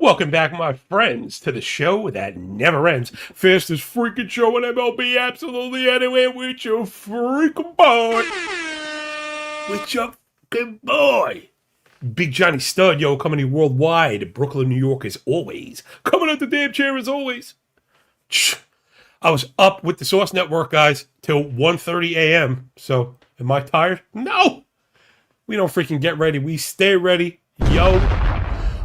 Welcome back, my friends, to the show that never ends. Fastest freaking show in MLB, absolutely anywhere with your freaking boy. With your freaking boy. Big Johnny Stud, yo, coming to you worldwide. Brooklyn, New York, as always. Coming out the damn chair, as always. I was up with the Source Network, guys, till 1:30 a.m. So, am I tired? No! We don't freaking get ready. We stay ready. Yo.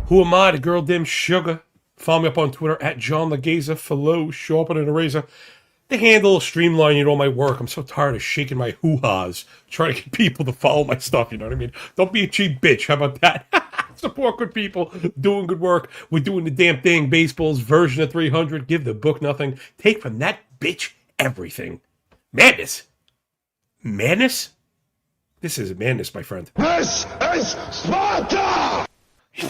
Who am I? The girl Dim Sugar. Follow me up on Twitter at John Legaza. Follow, sharpen and eraser. The handle, streamlining all my work. I'm so tired of shaking my hoo-has, trying to get people to follow my stuff, you know what I mean? Don't be a cheap bitch. How about that? Support good people, doing good work. We're doing the damn thing. Baseball's version of 300. Give the book nothing. Take from that bitch everything. Madness. Madness? This is madness, my friend. This is Sparta!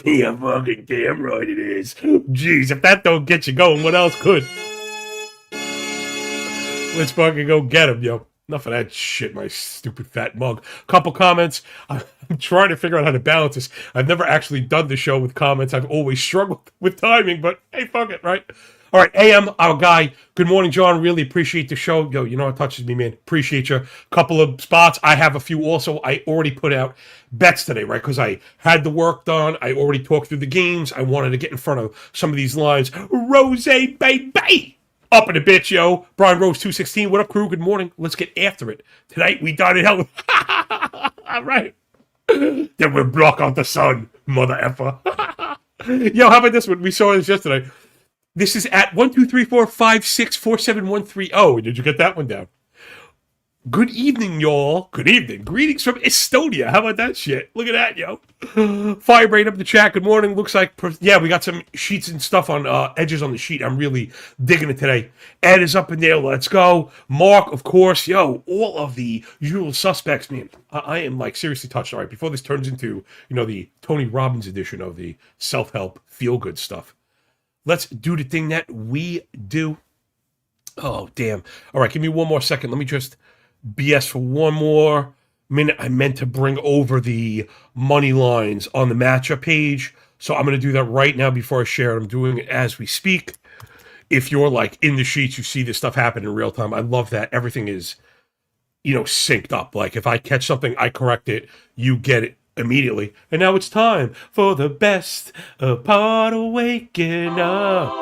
Yeah, fucking damn right it is. Jeez, if that don't get you going, what else could? Let's fucking go get him, yo. Enough of that shit, my stupid fat mug. Couple comments. I'm trying to figure out how to balance this. I've never actually done the show with comments. I've always struggled with timing, but hey, fuck it, right? All right, AM, our guy. Good morning, John. Really appreciate the show. Yo, you know it touches me, man. Appreciate you. Couple of spots. I have a few also. I already put out bets today, right? Because I had the work done. I already talked through the games. I wanted to get in front of some of these lines. Rose, baby! Up in a bitch, yo. Brian Rose 216. What up, crew? Good morning. Let's get after it. Tonight, we dine in hell. All right. Then we'll block out the sun, mother effer. Yo, how about this one? We saw this yesterday. This is at 12345647130. Did you get that one down? Good evening, y'all. Good evening. Greetings from Estonia. How about that shit? Look at that, yo. Firebrain up the chat. Good morning. Looks like, yeah, we got some sheets and stuff on edges on the sheet. I'm really digging it today. Ed is up in there. Let's go. Mark, of course. Yo, all of the usual suspects, man. I am like seriously touched. All right, before this turns into, the Tony Robbins edition of the self-help feel-good stuff. Let's do the thing that we do. Oh, damn. All right, give me one more second. Let me just BS for one more minute. I meant to bring over the money lines on the matchup page. So I'm going to do that right now before I share it. I'm doing it as we speak. If you're like in the sheets, you see this stuff happen in real time. I love that. Everything is, synced up. Like if I catch something, I correct it. You get it immediately. And now it's time for the best part of waking up.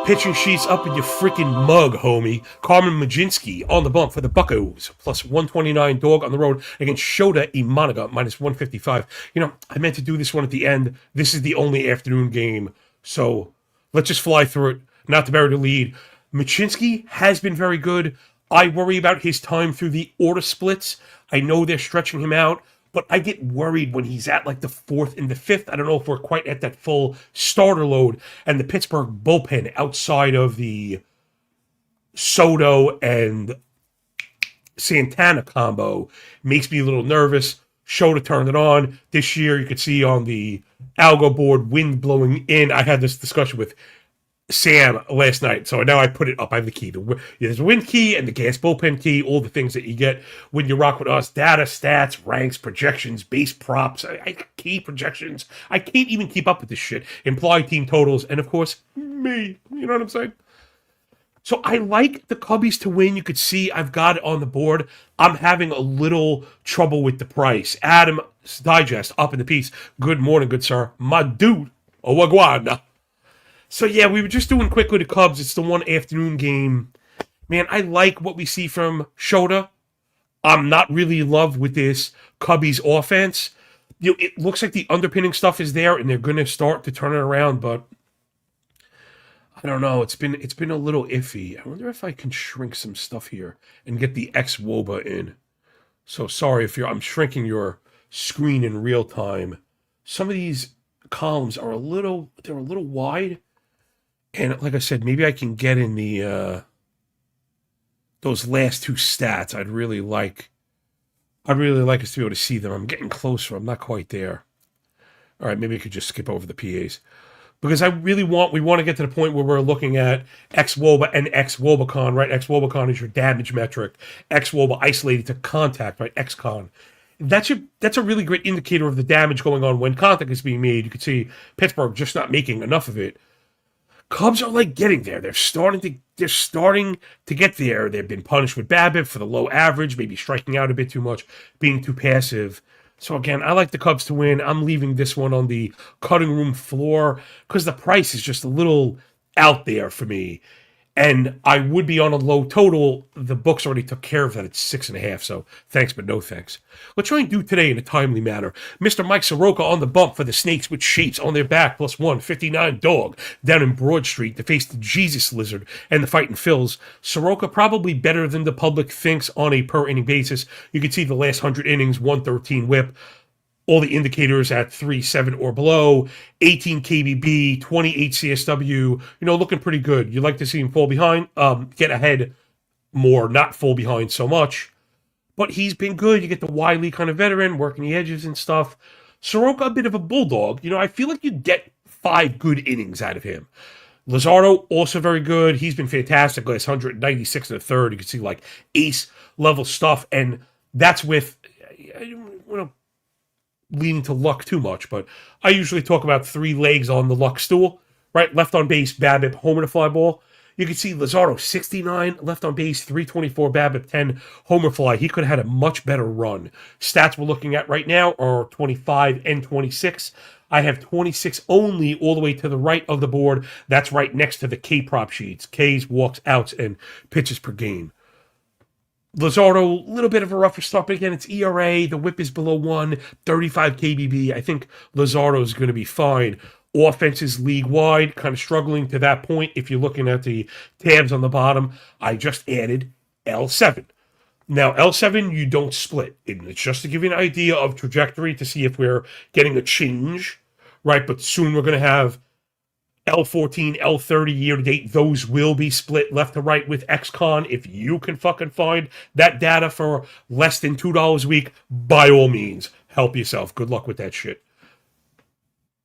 Pitching sheets up in your freaking mug, homie. Carmen Majinski on the bump for the Buccos. Plus 129 dog on the road against Shota Imanaga, minus 155. I meant to do this one at the end. This is the only afternoon game. So let's just fly through it. Not to bury the lead. Majinski has been very good. I worry about his time through the order splits. I know they're stretching him out. But I get worried when he's at like the fourth and the fifth. I don't know if we're quite at that full starter load. And the Pittsburgh bullpen outside of the Soto and Santana combo makes me a little nervous. Shota turned it on. This year, you could see on the Algo board, wind blowing in. I had this discussion with Sam last night, so now I put it up. I have the key. There's a wind key and the gas bullpen key, all the things that you get when you rock with us. Data, stats, ranks, projections, base props, key projections. I can't even keep up with this shit. Implied team totals, and of course, me. You know what I'm saying? So I like the Cubbies to win. You could see I've got it on the board. I'm having a little trouble with the price. Adam's Digest up in the piece. Good morning, good sir. My dude, Owagwana. So, yeah, we were just doing quickly the Cubs. It's the one afternoon game. Man, I like what we see from Shota. I'm not really in love with this Cubbies offense. It looks like the underpinning stuff is there, and they're going to start to turn it around, but I don't know. It's been a little iffy. I wonder if I can shrink some stuff here and get the ex-Woba in. So, sorry if I'm shrinking your screen in real time. Some of these columns are a little wide. And like I said, maybe I can get in the those last two stats. I'd really like us to be able to see them. I'm getting closer. I'm not quite there. All right, maybe I could just skip over the PAs. Because we want to get to the point where we're looking at ex-Woba and ex-Wobacon, right? Ex-Wobacon is your damage metric. Ex-Woba isolated to contact, right? Ex-Con. that's a really great indicator of the damage going on when contact is being made. You can see Pittsburgh just not making enough of it. Cubs are like getting there. They're starting to get there. They've been punished with BABIP for the low average, maybe striking out a bit too much, being too passive. So again, I like the Cubs to win. I'm leaving this one on the cutting room floor because the price is just a little out there for me. And I would be on a low total. The books already took care of that at 6.5. So thanks, but no thanks. Let's try and do today in a timely manner. Mr. Mike Soroka on the bump for the Snakes with shapes on their back, plus 159 dog down in Broad Street to face the Jesus Lizard and the Fighting Phils. Soroka probably better than the public thinks on a per inning basis. You can see the last 100 innings, 113 whip. All the indicators at 3.7 or below, 18 KBB, 28 CSW, looking pretty good. You'd like to see him fall behind, get ahead more, not fall behind so much. But he's been good. You get the wily kind of veteran, working the edges and stuff. Soroka, a bit of a bulldog. I feel like you get 5 good innings out of him. Luzardo, also very good. He's been fantastic. Last 196 and a third. You can see like ace level stuff. And that's with, leaning to luck too much, but I usually talk about 3 legs on the luck stool, right? Left on base, BABIP, homer to fly ball. You can see Luzardo, 69, left on base, 324, BABIP, 10, homer fly. He could have had a much better run. Stats we're looking at right now are 25 and 26. I have 26 only all the way to the right of the board. That's right next to the K prop sheets. Ks, walks, outs, and pitches per game. Luzardo, a little bit of a rougher start, but again, it's ERA. The whip is below 1, 35 KBB. I think Luzardo is going to be fine. Offense is league-wide, kind of struggling to that point. If you're looking at the tabs on the bottom, I just added L7. Now, L7, you don't split. It's just to give you an idea of trajectory to see if we're getting a change, right? But soon we're going to have L14, L30 year-to-date, those will be split left to right with XCon. If you can fucking find that data for less than $2 a week, by all means, help yourself. Good luck with that shit.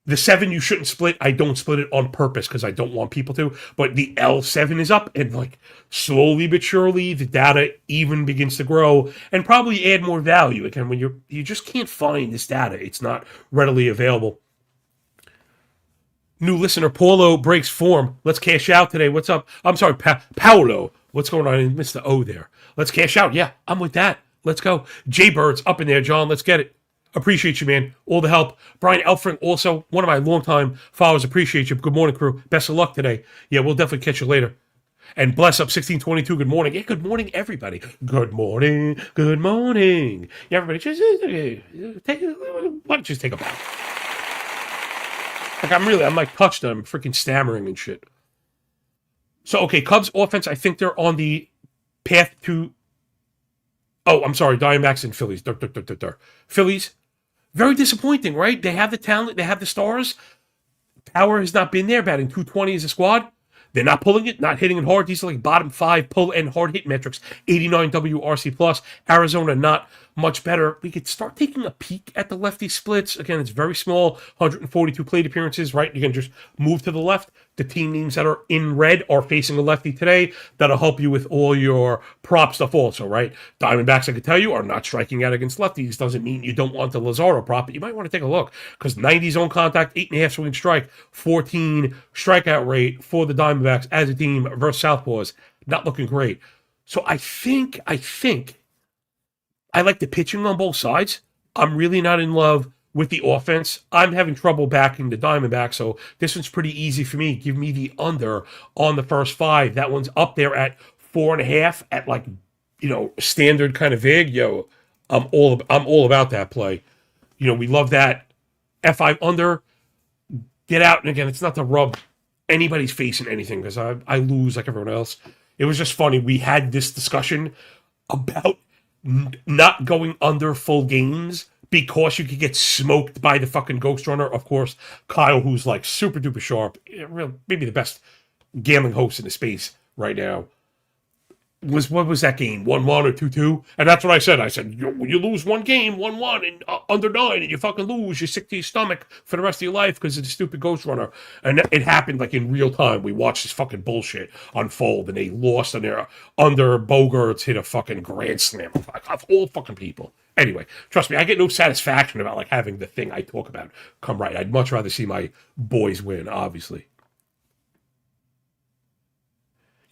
The 7 you shouldn't split. I don't split it on purpose because I don't want people to. But the L7 is up, and like slowly but surely, the data even begins to grow and probably add more value. Again, when you just can't find this data, it's not readily available. New listener, Paulo breaks form. Let's cash out today. What's up? I'm sorry, Paolo. What's going on? I missed the O there. Let's cash out. Yeah, I'm with that. Let's go. Jaybird's up in there, John. Let's get it. Appreciate you, man. All the help. Brian Elfring, also one of my longtime followers. Appreciate you. Good morning, crew. Best of luck today. Yeah, we'll definitely catch you later. And bless up 1622. Good morning. Yeah, good morning, everybody. Good morning. Good morning. Yeah, everybody, just why don't you just take a bow? Like, I'm like touched. I'm freaking stammering and shit. So, okay, Cubs offense, I think they're on the path to... Oh, I'm sorry, Diamondbacks and Phillies. Phillies, very disappointing, right? They have the talent. They have the stars. Power has not been there, batting .220 as a squad. They're not pulling it, not hitting it hard. These are like bottom 5 pull and hard hit metrics. 89 WRC+. Arizona, not much better. We could start taking a peek at the lefty splits. Again, it's very small, 142 plate appearances, right? You can just move to the left. The team names that are in red are facing a lefty today. That'll help you with all your prop stuff also, right? Diamondbacks, I can tell you, are not striking out against lefties. Doesn't mean you don't want the Luzardo prop, but you might want to take a look because 90 zone contact, 8.5 swing strike, 14 strikeout rate for the Diamondbacks as a team versus Southpaws. Not looking great. So I think I like the pitching on both sides. I'm really not in love with the offense. I'm having trouble backing the Diamondbacks, so this one's pretty easy for me. Give me the under on the first 5. That one's up there at 4.5 at like, standard kind of vig. Yo, I'm all about that play. We love that. F5 under. Get out. And again, it's not to rub anybody's face in anything because I lose like everyone else. It was just funny. We had this discussion about not going under full games because you could get smoked by the fucking Ghost Runner. Of course, Kyle, who's like super duper sharp, maybe the best gambling host in the space right now. what was that game? 1-1 or 2-2? And that's what I said. I said, when you lose one game, 1-1 and under 9, and you fucking lose, you're sick to your stomach for the rest of your life because of the stupid Ghost Runner. And it happened like in real time. We watched this fucking bullshit unfold, and they lost, and they're under Bogarts hit a fucking grand slam of all fucking people. Anyway, trust me, I get no satisfaction about like having the thing I talk about come right. I'd much rather see my boys win, obviously.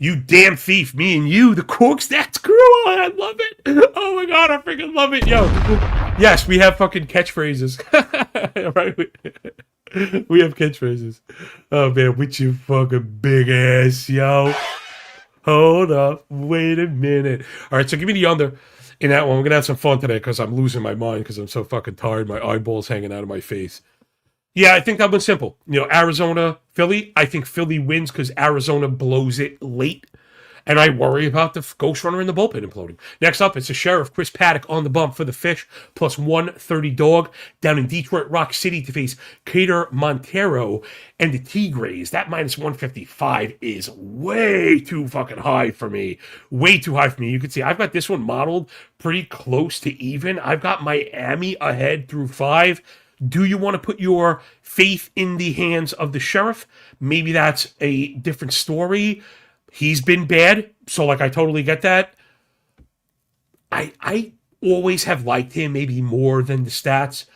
You damn thief, me and you, the Corked Stats crew. Oh, I love it. Oh my god, I freaking love it. Yo. Yes, we have fucking catchphrases. Right? We have catchphrases. Oh man, with your fucking big ass, yo. Hold up. Wait a minute. All right, so give me the under in that one. We're going to have some fun today because I'm losing my mind because I'm so fucking tired. My eyeballs hanging out of my face. Yeah, I think that one's simple. You know, Arizona, Philly. I think Philly wins because Arizona blows it late. And I worry about the Ghost Runner in the bullpen imploding. Next up, it's the Sheriff, Chris Paddock on the bump for the Fish, plus 130 dog down in Detroit Rock City to face Cater Montero and the Tigres. That minus 155 is way too fucking high for me. Way too high for me. You can see I've got this one modeled pretty close to even. I've got Miami ahead through 5. Do you want to put your faith in the hands of the Sheriff? Maybe that's a different story. He's been bad, so like I totally get that. I always have liked him, maybe more than the stats.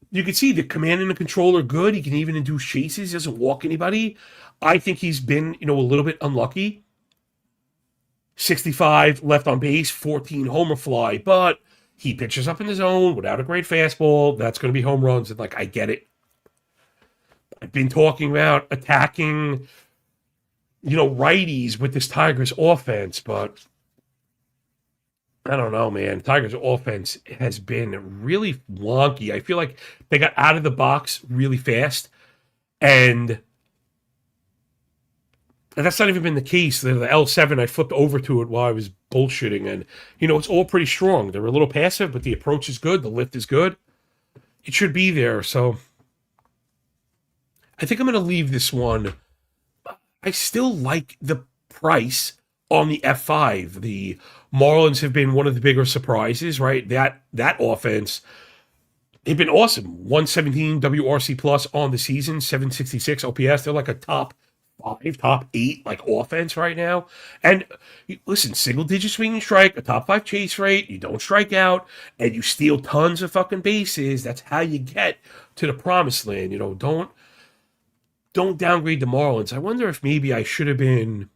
You can see the command and the control are good. He can even induce chases. He doesn't walk anybody. I think he's been, a little bit unlucky. 65 left on base, 14 homer fly, but he pitches up in the zone without a great fastball. That's going to be home runs, and like I get it. I've been talking about attacking righties with this Tigers offense, but I don't know, man. Tigers offense has been really wonky. I feel like they got out of the box really fast, and that's not even been the case. The L7, I flipped over to it while I was bullshitting, and, it's all pretty strong. They're a little passive, but the approach is good. The lift is good. It should be there, so I think I'm going to leave this one. I still like the price on the F5. The Marlins have been one of the bigger surprises, right? That offense, they've been awesome. 117 WRC plus on the season, 766 OPS. They're like a top 5, top 8 like offense right now. And listen, single digit swing and strike, a top 5 chase rate. You don't strike out, and you steal tons of fucking bases. That's how you get to the promised land. Don't downgrade the Marlins. I wonder if maybe I should have been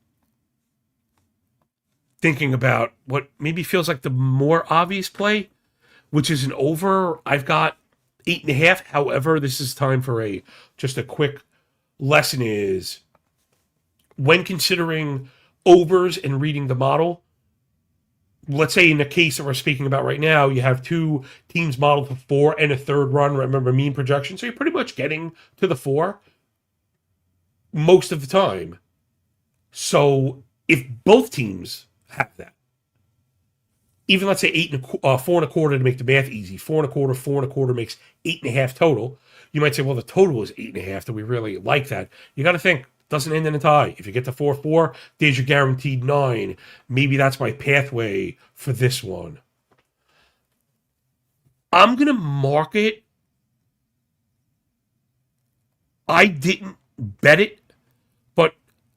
thinking about what maybe feels like the more obvious play, which is an over. I've got 8.5. However, this is time for just a quick lesson is when considering overs and reading the model, let's say in the case that we're speaking about right now, you have 2 teams modeled for 4 and a third run. Remember mean projection. So you're pretty much getting to the 4 most of the time. So if both teams have that, even let's say 4.25 to make the math easy, 4.25 makes 8.5 total. You might say, well, the total is 8.5. Do we really like that? You got to think, doesn't end in a tie. If you get to 4-4, there's your guaranteed 9. Maybe that's my pathway for this one. I'm going to mark it. I didn't bet it, but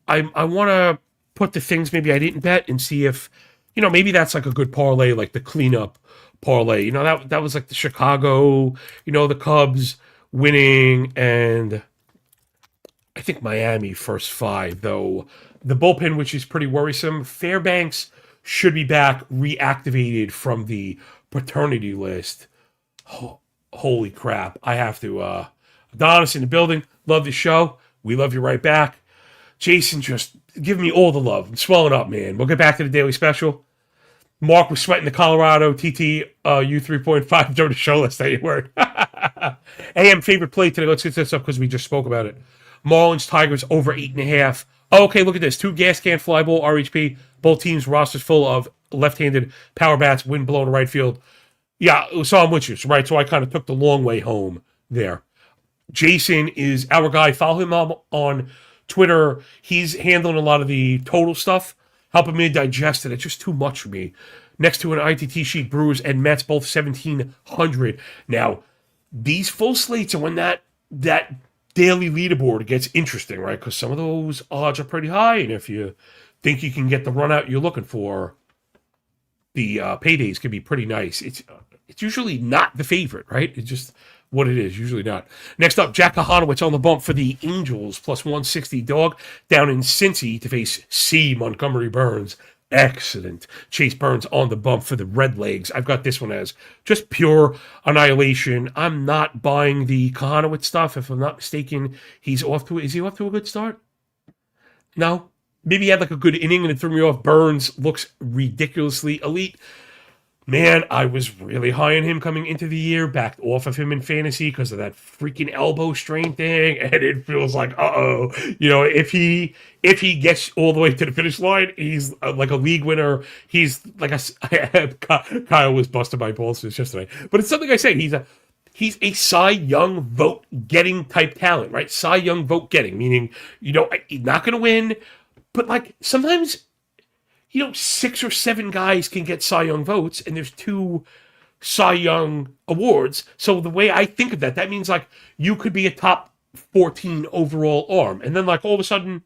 I want to put the things maybe I didn't bet and see if, maybe that's like a good parlay, like the cleanup parlay. That was like the Chicago, the Cubs winning, and I think Miami first 5, though. The bullpen, which is pretty worrisome. Fairbanks should be back, reactivated from the paternity list. Oh, holy crap. I have to, Adonis in the building. Love the show. We love you right back. Jason, just give me all the love. I'm swelling up, man. We'll get back to the daily special. Mark was sweating the Colorado TT U 3.5 during the show last night. Word. AM favorite play today. Let's get this up because we just spoke about it. Marlins, Tigers over 8.5. Oh, okay, look at this. 2 gas can fly ball, RHP. Both teams rosters full of left-handed power bats, wind blowing to right field. Yeah, so I'm with you. So, right, so I kind of took the long way home there. Jason is our guy. Follow him on Twitter. He's handling a lot of the total stuff. helping me digest it. It's just too much for me. Next to an ITT sheet, Brewers and Mets both 1,700. Now, these full slates are when that daily leaderboard gets interesting, right? Because some of those odds are pretty high, and if you think you can get the run out you're looking for, the paydays can be pretty nice. It's usually not the favorite, right? It's just what it is, usually not. Next up, Jack Kahanowitz on the bump for the Angels, plus 160 dog, down in Cincy to face C. Montgomery Burns. Excellent. Chase Burns on the bump for the Redlegs. I've got this one as just pure annihilation. I'm not buying the Kahanowitz stuff. If I'm not mistaken, is he off to a good start? No. Maybe he had like a good inning and it threw me off. Burns looks ridiculously elite. Man, I was really high on him coming into the year, backed off of him in fantasy because of that freaking elbow strain thing, and it feels like, if he gets all the way to the finish line, he's like a league winner. He's like Kyle was busted by balls yesterday, but it's something I say. He's a Cy Young vote getting type talent, right? Cy Young vote getting, meaning he's not going to win, but like sometimes. 6 or 7 guys can get Cy Young votes, and there's 2 Cy Young awards. So the way I think of that means like you could be a top 14 overall arm. And then like all of a sudden,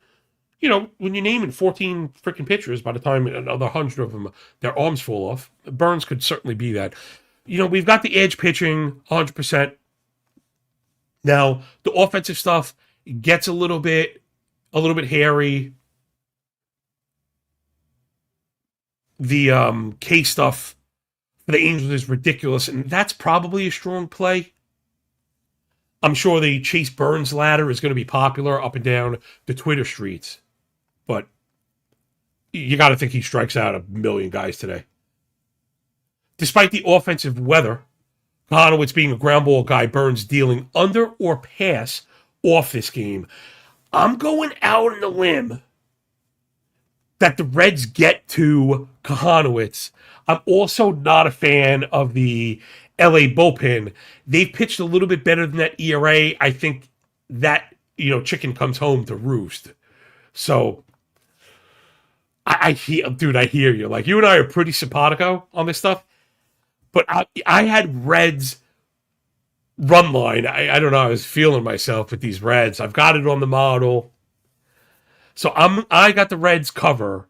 when you're naming 14 freaking pitchers, by the time another 100 of them, their arms fall off, Burns could certainly be that. We've got the edge pitching 100%. Now, the offensive stuff gets a little bit hairy. The K stuff for the Angels is ridiculous, and that's probably a strong play. I'm sure the Chase Burns ladder is going to be popular up and down the Twitter streets, but you got to think he strikes out a million guys today. Despite the offensive weather, Kahanowitz being a ground ball guy, Burns dealing under or pass off this game. I'm going out on a limb that the Reds get to Kahanowitz. I'm also not a fan of the LA bullpen. They've pitched a little bit better than that ERA. I think that, chicken comes home to roost. So, I hear you. Like, you and I are pretty simpatico on this stuff. But I had Reds run line. I don't know. I was feeling myself with these Reds. I've got it on the model. So I got the Reds cover,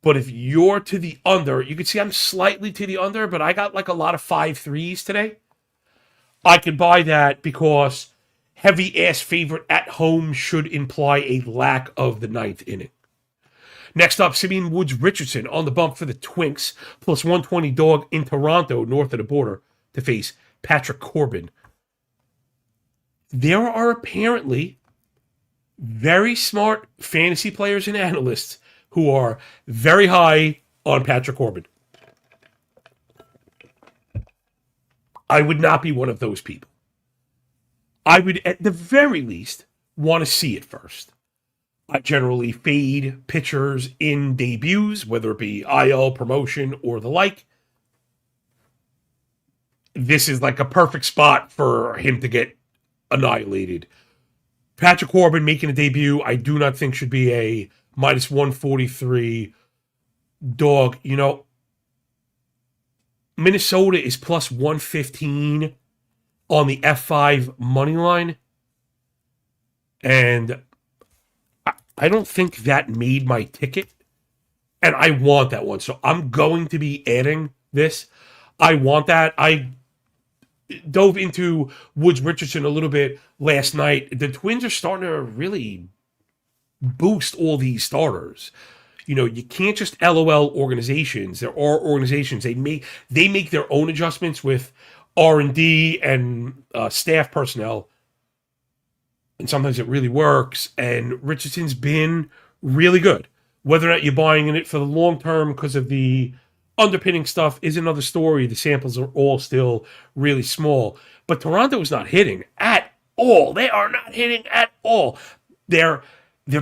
but if you're to the under, you can see I'm slightly to the under, but I got like a lot of 5-3s today. I can buy that because heavy ass favorite at home should imply a lack of the 9th inning. Next up, Simeon Woods Richardson on the bump for the Twinks, plus 120 dog in Toronto, north of the border, to face Patrick Corbin. There are apparently very smart fantasy players and analysts who are very high on Patrick Corbin. I would not be one of those people. I would, at the very least, want to see it first. I generally fade pitchers in debuts, whether it be IL, promotion, or the like. This is like a perfect spot for him to get annihilated. Patrick Corbin making a debut, I do not think should be a minus 143 dog. Minnesota is plus 115 on the F5 money line. And I don't think that made my ticket. And I want that one. So I'm going to be adding this. I want that. I dove into Woods Richardson a little bit last night. The Twins are starting to really boost all these starters. You can't just LOL organizations. There are organizations, they make their own adjustments with R&D and staff personnel, and sometimes it really works. And Richardson's been really good. Whether or not you're buying in it for the long term because of the underpinning stuff is another story. The samples are all still really small. But Toronto is not hitting at all. They are not hitting at all. They're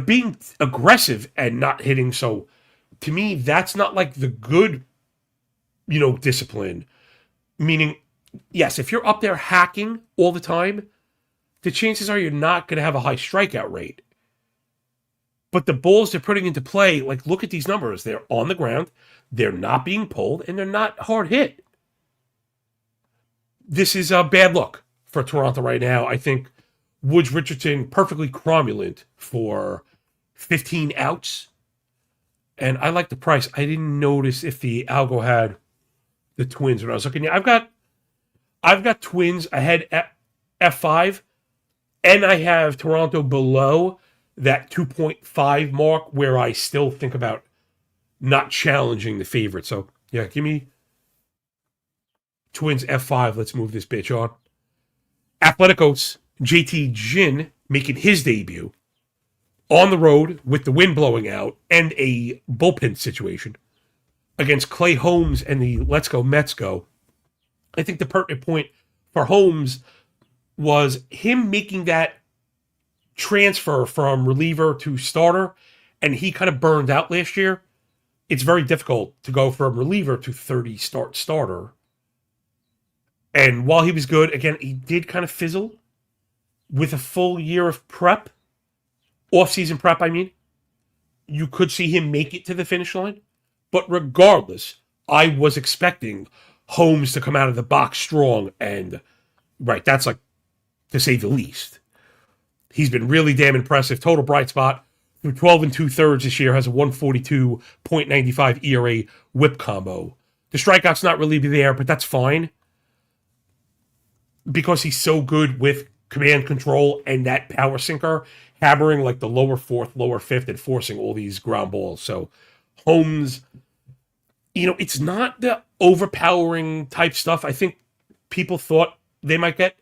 being aggressive and not hitting. So to me, that's not like the good, discipline. Meaning, yes, if you're up there hacking all the time, the chances are you're not going to have a high strikeout rate. But the balls they're putting into play, like, look at these numbers. They're on the ground, they're not being pulled, and they're not hard hit. This is a bad look for Toronto right now. I think Woods Richardson perfectly cromulent for 15 outs. And I like the price. I didn't notice if the Algo had the Twins when I was looking. I've got Twins ahead at F5, and I have Toronto below that 2.5 mark where I still think about not challenging the favorite. So, yeah, give me Twins F5. Let's move this bitch on. Athletico's JT Ginn making his debut on the road with the wind blowing out and a bullpen situation against Clay Holmes and the Let's Go Mets go. I think the pertinent point for Holmes was him making that transfer from reliever to starter, and he kind of burned out last year. It's very difficult to go from reliever to 30 starter. And while he was good, again, he did kind of fizzle with a full year of prep, off-season prep, I mean. You could see him make it to the finish line. But regardless, I was expecting Holmes to come out of the box strong, and, right, that's like, to say the least. He's been really damn impressive. Total bright spot. Through 12 and 2/3 this year, has a 142.95 ERA whip combo. The strikeout's not really there, but that's fine. Because he's so good with command control and that power sinker, hammering like the lower fourth, lower fifth, and forcing all these ground balls. So Holmes, it's not the overpowering type stuff I think people thought they might get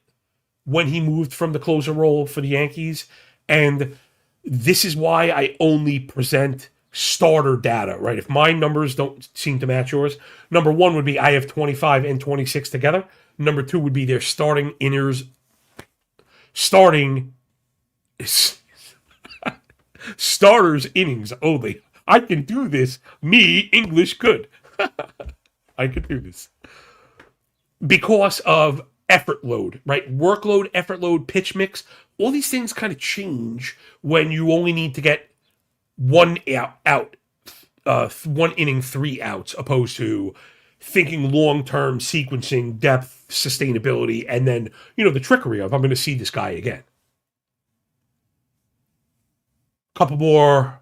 when he moved from the closer role for the Yankees. And this is why I only present starter data, right? If my numbers don't seem to match yours, number one would be I have 25 and 26 together. Number two would be their starting inners. Starters innings only. I can do this. Me, English good. I can do this. Because of effort load, right? Workload, effort load, pitch mix. All these things kind of change when you only need to get one inning, 3 outs, opposed to thinking long-term, sequencing, depth, sustainability, and then, the trickery of, I'm going to see this guy again. Couple more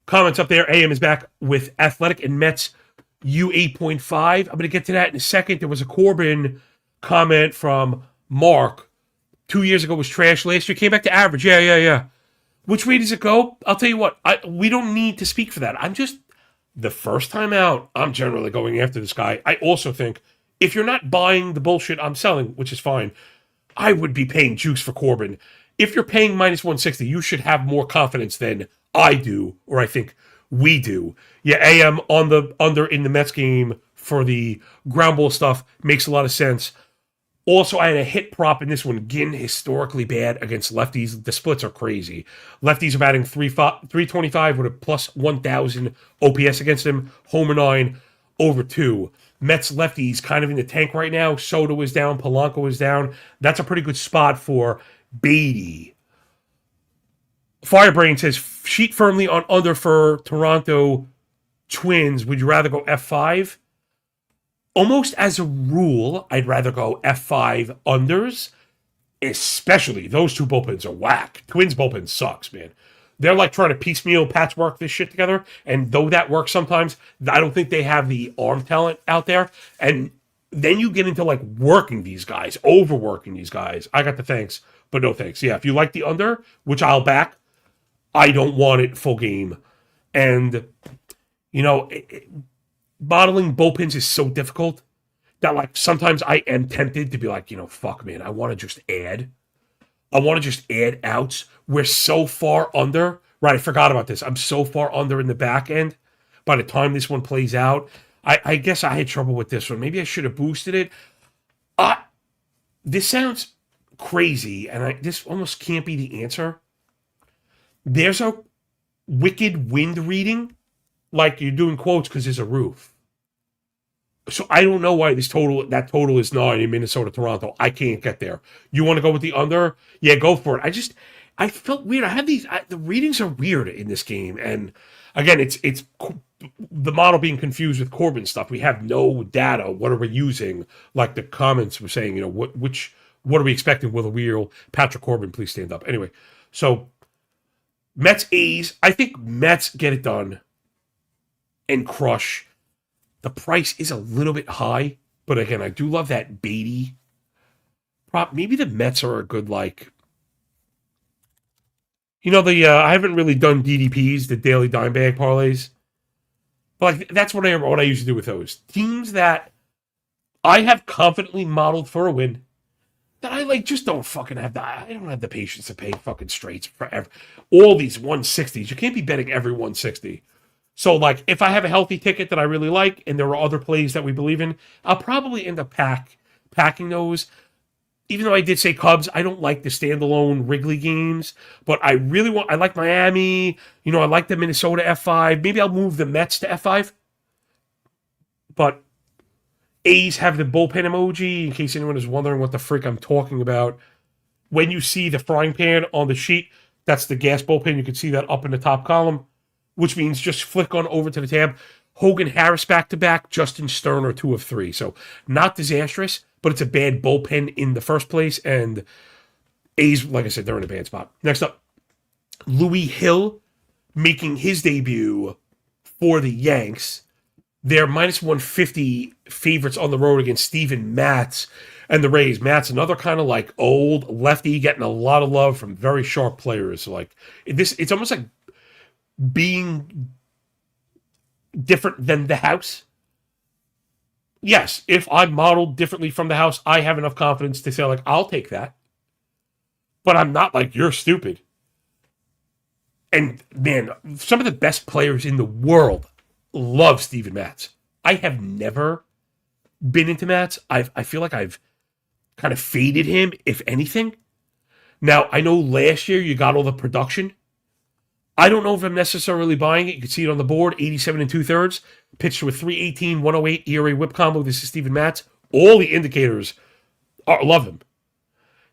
comments up there. AM is back with Athletic and Mets U8.5. I'm going to get to that in a second. There was a Corbin comment from Mark. 2 years ago was trash. Last year came back to average. Yeah. Which way does it go? I'll tell you what. We don't need to speak for that. The first time out, I'm generally going after this guy. I also think if you're not buying the bullshit I'm selling, which is fine, I would be paying juice for Corbin. If you're paying minus 160, you should have more confidence than I do, or I think we do. Yeah, AM on the under in the Mets game for the ground ball stuff makes a lot of sense. Also, I had a hit prop in this one. Ginn, historically bad against lefties. The splits are crazy. Lefties are batting 325 with a plus 1,000 OPS against him. Homer 9, over 2. Mets lefties kind of in the tank right now. Soto is down. Polanco is down. That's a pretty good spot for Beatty. Firebrain says, sheet firmly on under for Toronto Twins. Would you rather go F5? Almost as a rule, I'd rather go F5 unders, especially those two bullpens are whack. Twins bullpen sucks, man. They're like trying to piecemeal patchwork this shit together, and though that works sometimes, I don't think they have the arm talent out there. And then you get into like working these guys, overworking these guys. I got the thanks, but no thanks. Yeah, if you like the under, which I'll back, I don't want it full game. And, modeling bullpens is so difficult that like sometimes I am tempted to be like, fuck, man, I want to just add. I want to just add outs. We're so far under. Right, I forgot about this. I'm so far under in the back end. By the time this one plays out, I guess I had trouble with this one. Maybe I should have boosted it. This sounds crazy, and this almost can't be the answer. There's a wicked wind reading, like you're doing quotes because there's a roof. So I don't know why that total is 9 in Minnesota, Toronto. I can't get there. You want to go with the under? Yeah, go for it. I felt weird. I had the readings are weird in this game, and again, it's the model being confused with Corbin stuff. We have no data. What are we using? Like the comments were saying, what are we expecting with a wheel? Patrick Corbin, please stand up. Anyway, so Mets A's. I think Mets get it done and crush. The price is a little bit high, but again, I do love that Beatty prop. Maybe the Mets are a good I haven't really done DDPs, the daily dime bag parlays. But that's what I usually do with those. Teams that I have confidently modeled for a win, that I just don't fucking have I don't have the patience to pay fucking straights forever. All these 160s. You can't be betting every 160. So, if I have a healthy ticket that I really like, and there are other plays that we believe in, I'll probably end up packing those. Even though I did say Cubs, I don't like the standalone Wrigley games, but I like Miami. I like the Minnesota F5. Maybe I'll move the Mets to F5. But A's have the bullpen emoji, in case anyone is wondering what the frick I'm talking about. When you see the frying pan on the sheet, that's the gas bullpen. You can see that up in the top column, which means just flick on over to the tab. Hogan Harris back-to-back, Justin Stern are 2 of 3. So not disastrous, but it's a bad bullpen in the first place, and A's, like I said, they're in a bad spot. Next up, Louis Hill making his debut for the Yanks. They're -150 favorites on the road against Steven Matz and the Rays. Matz, another kind of old lefty, getting a lot of love from very sharp players. It's almost like being different than the house. Yes, if I'm modeled differently from the house, I have enough confidence to say, I'll take that. But I'm not you're stupid. And, man, some of the best players in the world love Steven Matz. I have never been into Matz. I feel like I've kind of faded him, if anything. Now, I know last year you got all the production. I don't know if I'm necessarily buying it. You can see it on the board, 87 2/3. Pitched with 318, 108 ERA whip combo. This is Steven Matz. All the indicators love him.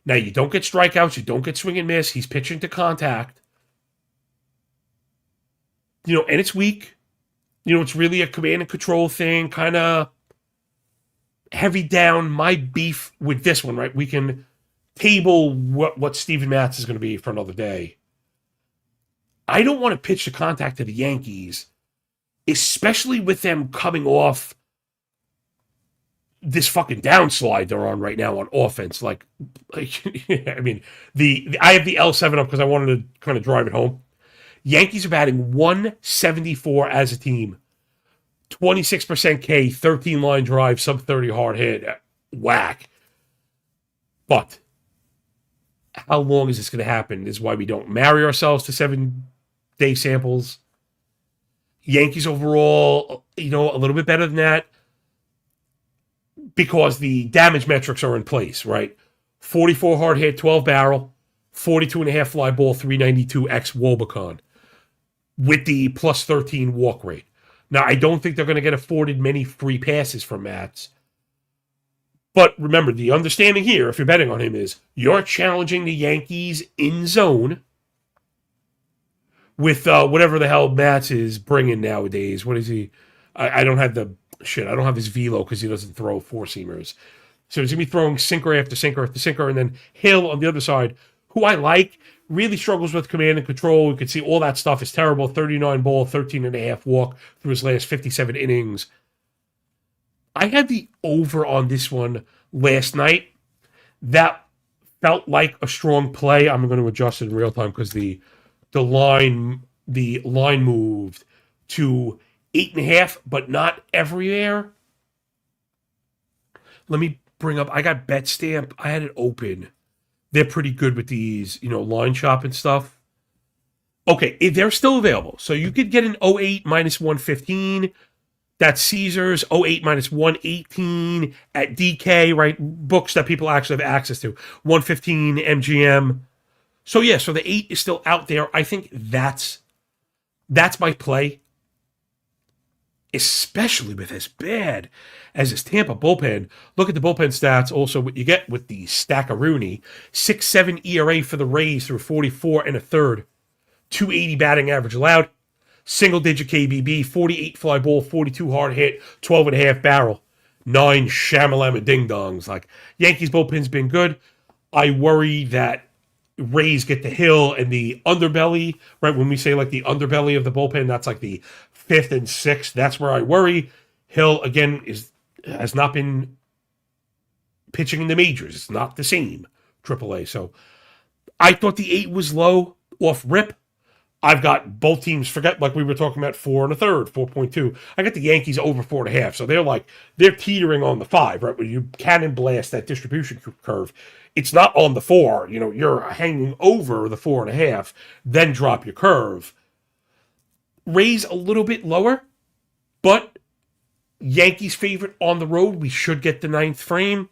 Now, you don't get strikeouts. You don't get swing and miss. He's pitching to contact. And it's weak. It's really a command and control thing, kind of heavy down. My beef with this one, right? We can table what Steven Matz is going to be for another day. I don't want to pitch the contact to the Yankees, especially with them coming off this fucking downslide they're on right now on offense. I mean, I have the L7 up because I wanted to kind of drive it home. Yankees are batting 174 as a team, 26% K, 13 line drive, sub 30 hard hit, whack. But how long is this going to happen? This is why we don't marry ourselves to 7-day samples. Yankees overall, a little bit better than that because the damage metrics are in place, right? 44 hard hit, 12 barrel, 42.5 fly ball, 392 X Wobicon with the plus 13 walk rate. Now, I don't think they're going to get afforded many free passes from Matz. But remember, the understanding here, if you're betting on him, is you're challenging the Yankees in zone with whatever the hell Matz is bringing nowadays. What is he? I don't have I don't have his velo because he doesn't throw four-seamers. So he's going to be throwing sinker after sinker after sinker. And then Hill on the other side, who I like, really struggles with command and control. You can see all that stuff is terrible. 39 ball, 13.5 walk through his last 57 innings. I had the over on this one last night. That felt like a strong play. I'm going to adjust it in real time because the line moved to 8.5, but not everywhere. Let me bring up. I got BetStamp. I had it open. They're pretty good with these, line shop and stuff. Okay, they're still available. So you could get an 08 -115. That's Caesars, 08 -118 at DK, right? Books that people actually have access to. 115 MGM. So yeah, so the 8 is still out there. I think that's my play. especially with as bad as this Tampa bullpen. Look at the bullpen stats. Also, what you get with the Stackaroonie: 6.7 ERA for the Rays through 44 and a third, 280 batting average allowed, single digit KBB, 48 fly ball, 42 hard hit, 12 and a half barrel, 9 shamalama ding dongs. Like, Yankees bullpen's been good. I worry that Rays get the hill and the underbelly, right? When we say like the underbelly of the bullpen, that's like the 5th and 6th. That's where I worry. Hill, again, has not been pitching in the majors. It's not the same AAA. So I thought the 8 was low off rip. I've got both teams, forget, like we were talking about, 4 and a third, 4.2. I got the Yankees over 4.5. So they're teetering on the 5, right? When you cannon blast that distribution curve, it's not on the 4. You're hanging over the 4.5, then drop your curve. Rays a little bit lower, but Yankees favorite on the road. We should get the 9th frame.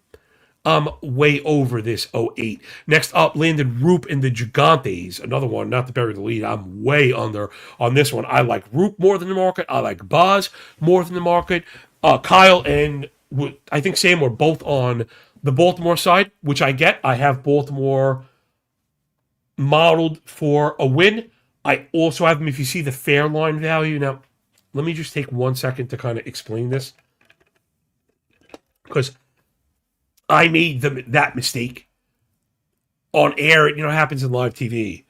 I'm way over this 08. Next up, Landon Roop in the Gigantes. Another one, not to bury the lead. I'm way under on this one. I like Roop more than the market. I like Boz more than the market. Kyle and I think Sam were both on the Baltimore side, which I get. I have Baltimore modeled for a win. I also have them, if you see the fair line value. Now, let me just take 1 second to kind of explain this, because I made that mistake on air. It happens in live TV.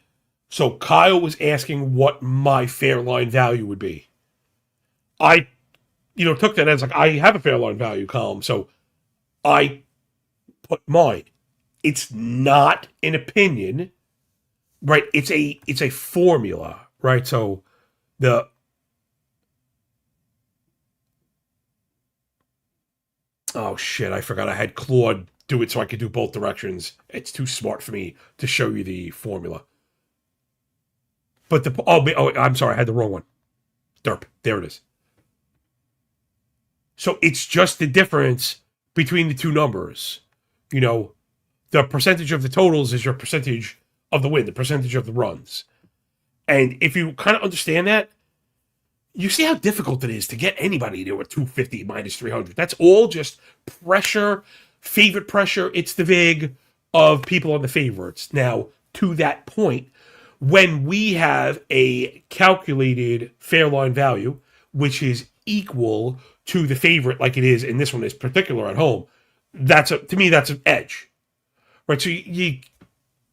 So Kyle was asking what my fair line value would be. I, took that as like, I have a fair line value column, so I put mine. It's not an opinion, right? It's a formula, right? So oh shit, I forgot I had Claude do it so I could do both directions. It's too smart for me to show you the formula. But I'm sorry, I had the wrong one. Derp, there it is. So it's just the difference between the two numbers. The percentage of the totals is your percentage of the win, the percentage of the runs. And if you kind of understand that, you see how difficult it is to get anybody to a 250 minus 300. That's all just pressure, favorite pressure. It's the VIG of people on the favorites. Now, to that point, when we have a calculated fair line value, which is equal to the favorite, like it is in this one, is particular at home, to me, that's an edge, right? So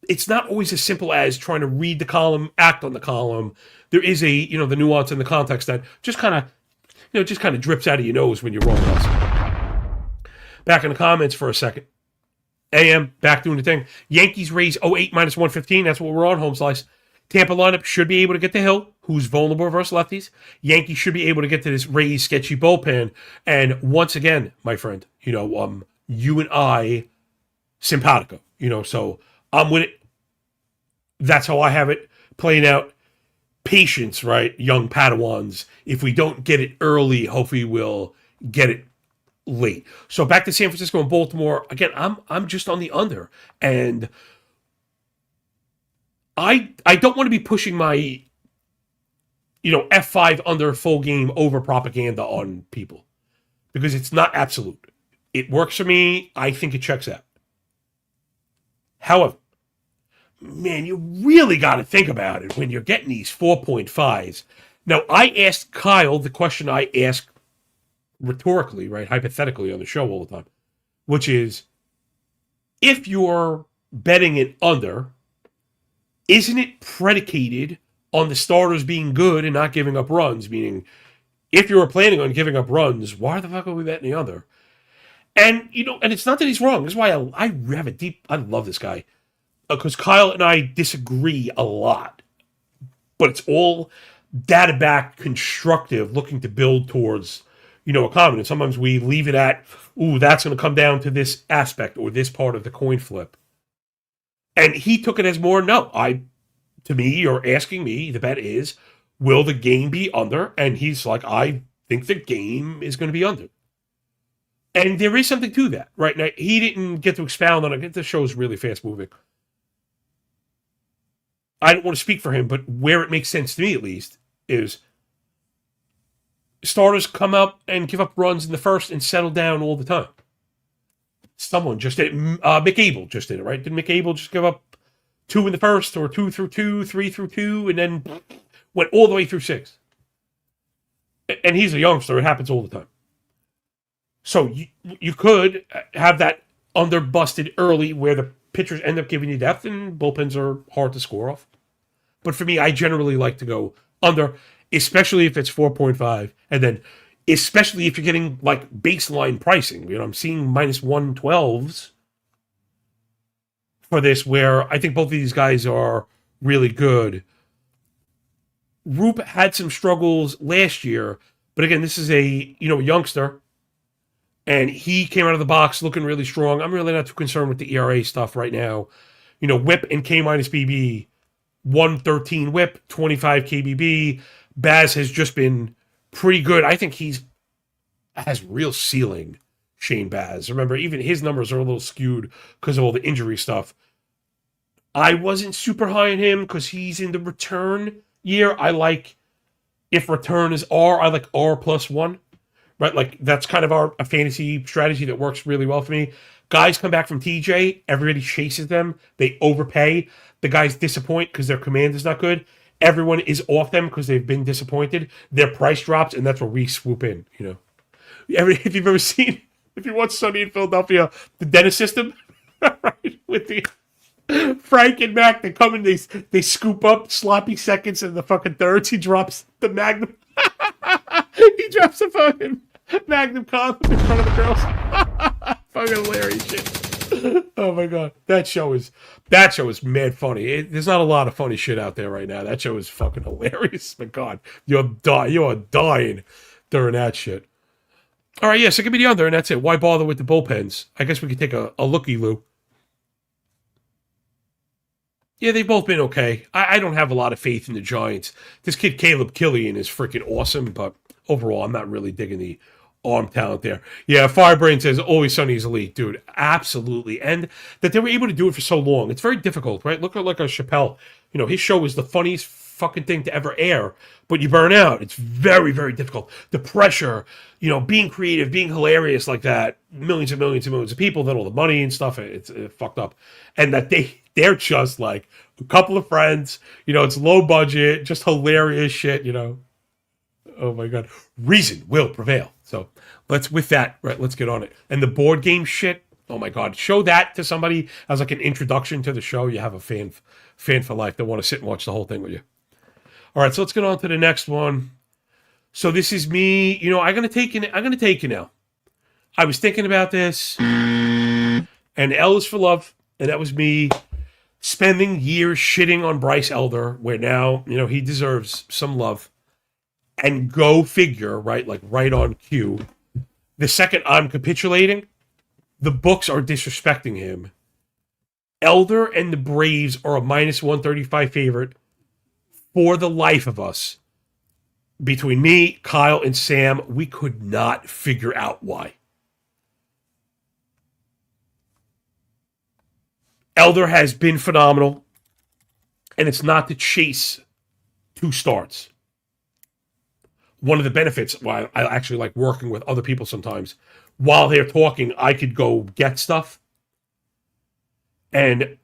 it's not always as simple as trying to read the column, act on the column. There is the nuance in the context that just kind of drips out of your nose when you're rolling us. Back in the comments for a second. AM, back doing the thing. Yankees Rays 08 minus 115. That's what we're on, home slice. Tampa lineup should be able to get to Hill, who's vulnerable versus lefties. Yankees should be able to get to this Rays sketchy bullpen. And once again, my friend, you and I, simpatico. So I'm with it. That's how I have it playing out. Patience, right? Young Padawans. If we don't get it early, hopefully we'll get it late. So back to San Francisco and Baltimore. Again, I'm just on the under. And I don't want to be pushing my F5 under full game over propaganda on people, because it's not absolute. It works for me. I think it checks out. However, man, you really got to think about it when you're getting these 4.5s. Now, I asked Kyle the question I ask rhetorically, right, hypothetically on the show all the time, which is, if you're betting it under, isn't it predicated on the starters being good and not giving up runs? Meaning, if you were planning on giving up runs, why the fuck are we betting the under? And, and it's not that he's wrong. This is why I love this guy. Because Kyle and I disagree a lot. But it's all data-backed, constructive, looking to build towards, a common. And sometimes we leave it at, that's going to come down to this aspect or this part of the coin flip. And he took it as more, to me, you're asking me, the bet is, will the game be under? And he's like, I think the game is going to be under. And there is something to that, right? Now, he didn't get to expound on it. The show's really fast-moving. I don't want to speak for him, but where it makes sense to me, at least, is starters come up and give up runs in the first and settle down all the time. Someone just did it. Mick Abel just did it, right? Did Mick Abel just give up 2 in the first, or 2 through 2, 3 through 2, and then went all the way through 6? And he's a youngster. It happens all the time. So you could have that under-busted early where the pitchers end up giving you depth, and bullpens are hard to score off. But for me, I generally like to go under, especially if it's 4.5, and then especially if you're getting like baseline pricing. I'm seeing minus 112s for this, where I think both of these guys are really good. Roop had some struggles last year, but again, this is a youngster, and he came out of the box looking really strong. I'm really not too concerned with the ERA stuff right now. WHIP and K minus BB, 113 WHIP, 25 KBB. Baz has just been pretty good. I think has real ceiling, Shane Baz. Remember, even his numbers are a little skewed because of all the injury stuff. I wasn't super high on him because he's in the return year. I like, if return is R, I like R plus 1. Right? Like, that's kind of a fantasy strategy that works really well for me. Guys come back from TJ, everybody chases them, they overpay. The guys disappoint because their command is not good. Everyone is off them because they've been disappointed. Their price drops, and that's where we swoop in. If you've ever seen, if you watch Sunny in Philadelphia, the Dennis system, right, with the Frank and Mac, they come in, they scoop up sloppy seconds in the fucking thirds. He drops the Magnum. He drops the fucking Magnum condom in front of the girls. Fucking hilarious shit. Oh my god, that show is mad funny. There's not a lot of funny shit out there right now. That show is fucking hilarious. My god, you are dying during that shit. All right, yeah, so give me the under, and that's it. Why bother with the bullpens? I guess we could take a looky-loo. Yeah, they've both been okay. I don't have a lot of faith in the Giants. This kid, Caleb Killian, is freaking awesome, but overall, I'm not really digging the arm talent there. Yeah, Firebrain says, Always Sunny is elite. Dude, absolutely. And that they were able to do it for so long. It's very difficult, right? Look at like a Chappelle. His show is the funniest fucking thing to ever air, but you burn out. It's very, very difficult. The pressure, being creative, being hilarious like that, millions and millions and millions of people, then all the money and stuff, it's fucked up. And that they're just like a couple of friends, it's low budget, just hilarious shit, Oh my god. Reason will prevail. So let's get on it. And the board game shit, oh my god, show that to somebody as like an introduction to the show. You have a fan for life that want to sit and watch the whole thing with you. All right, so let's get on to the next one. So this is me. I'm gonna take you now. I was thinking about this, and L is for love, and that was me spending years shitting on Bryce Elder, where now he deserves some love. And go figure, right? Like right on cue. The second I'm capitulating, the books are disrespecting him. Elder and the Braves are a minus 135 favorite for the life of us. Between me, Kyle, and Sam, we could not figure out why. Elder has been phenomenal, and it's not to chase 2 starts. One of the benefits, why I actually like working with other people sometimes, while they're talking, I could go get stuff. And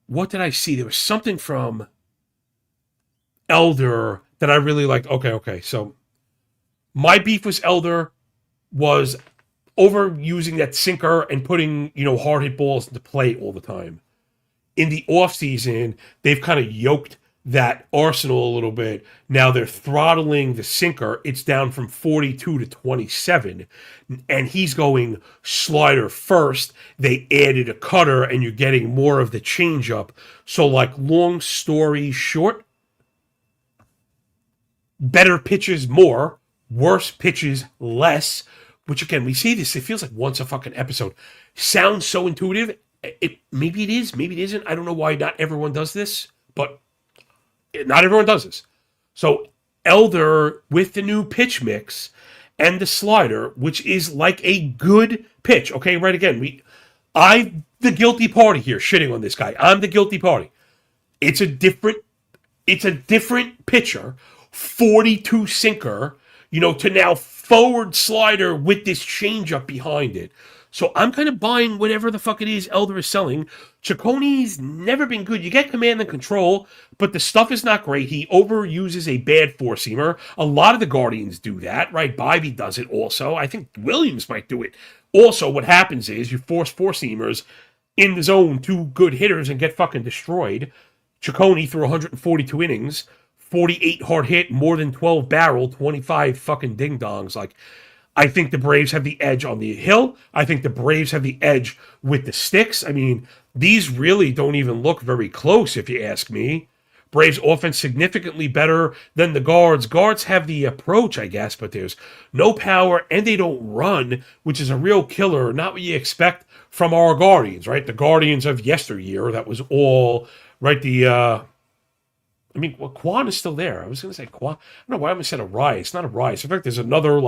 what did I see? There was something from Elder that I really liked. Okay. So my beef with Elder was overusing that sinker and putting, hard hit balls into play all the time. In the offseason, they've kind of yoked that arsenal a little bit. Now they're throttling the sinker. It's down from 42 to 27. And he's going slider first. They added a cutter, and you're getting more of the changeup. So, like, long story short, better pitches more, worse pitches less. Which, again, we say this, it feels like once a fucking episode. Sounds so intuitive. Maybe it is, maybe it isn't. I don't know why not everyone does this, but not everyone does this. So Elder with the new pitch mix and the slider, which is like a good pitch. Okay, right again. I'm the guilty party here, shitting on this guy. I'm the guilty party. It's a different pitcher 42 sinker, to now forward slider with this changeup behind it. So I'm kind of buying whatever the fuck it is Elder is selling. Chaconi's never been good. You get command and control, but the stuff is not great. He overuses a bad four-seamer. A lot of the Guardians do that, right? Bivey does it also. I think Williams might do it. Also, what happens is you force four-seamers in the zone to good hitters and get fucking destroyed. Chaconi threw 142 innings, 48 hard hit, more than 12 barrel, 25 fucking ding-dongs. Like, I think the Braves have the edge on the hill. I think the Braves have the edge with the sticks. I mean, these really don't even look very close, if you ask me. Braves offense significantly better than the Guards. Guards have the approach, I guess, but there's no power, and they don't run, which is a real killer. Not what you expect from our Guardians, right? The Guardians of yesteryear, that was all, right, Quan is still there. I was going to say Quan. I don't know why I said a Rye. It's not a Rye. In fact, there's another,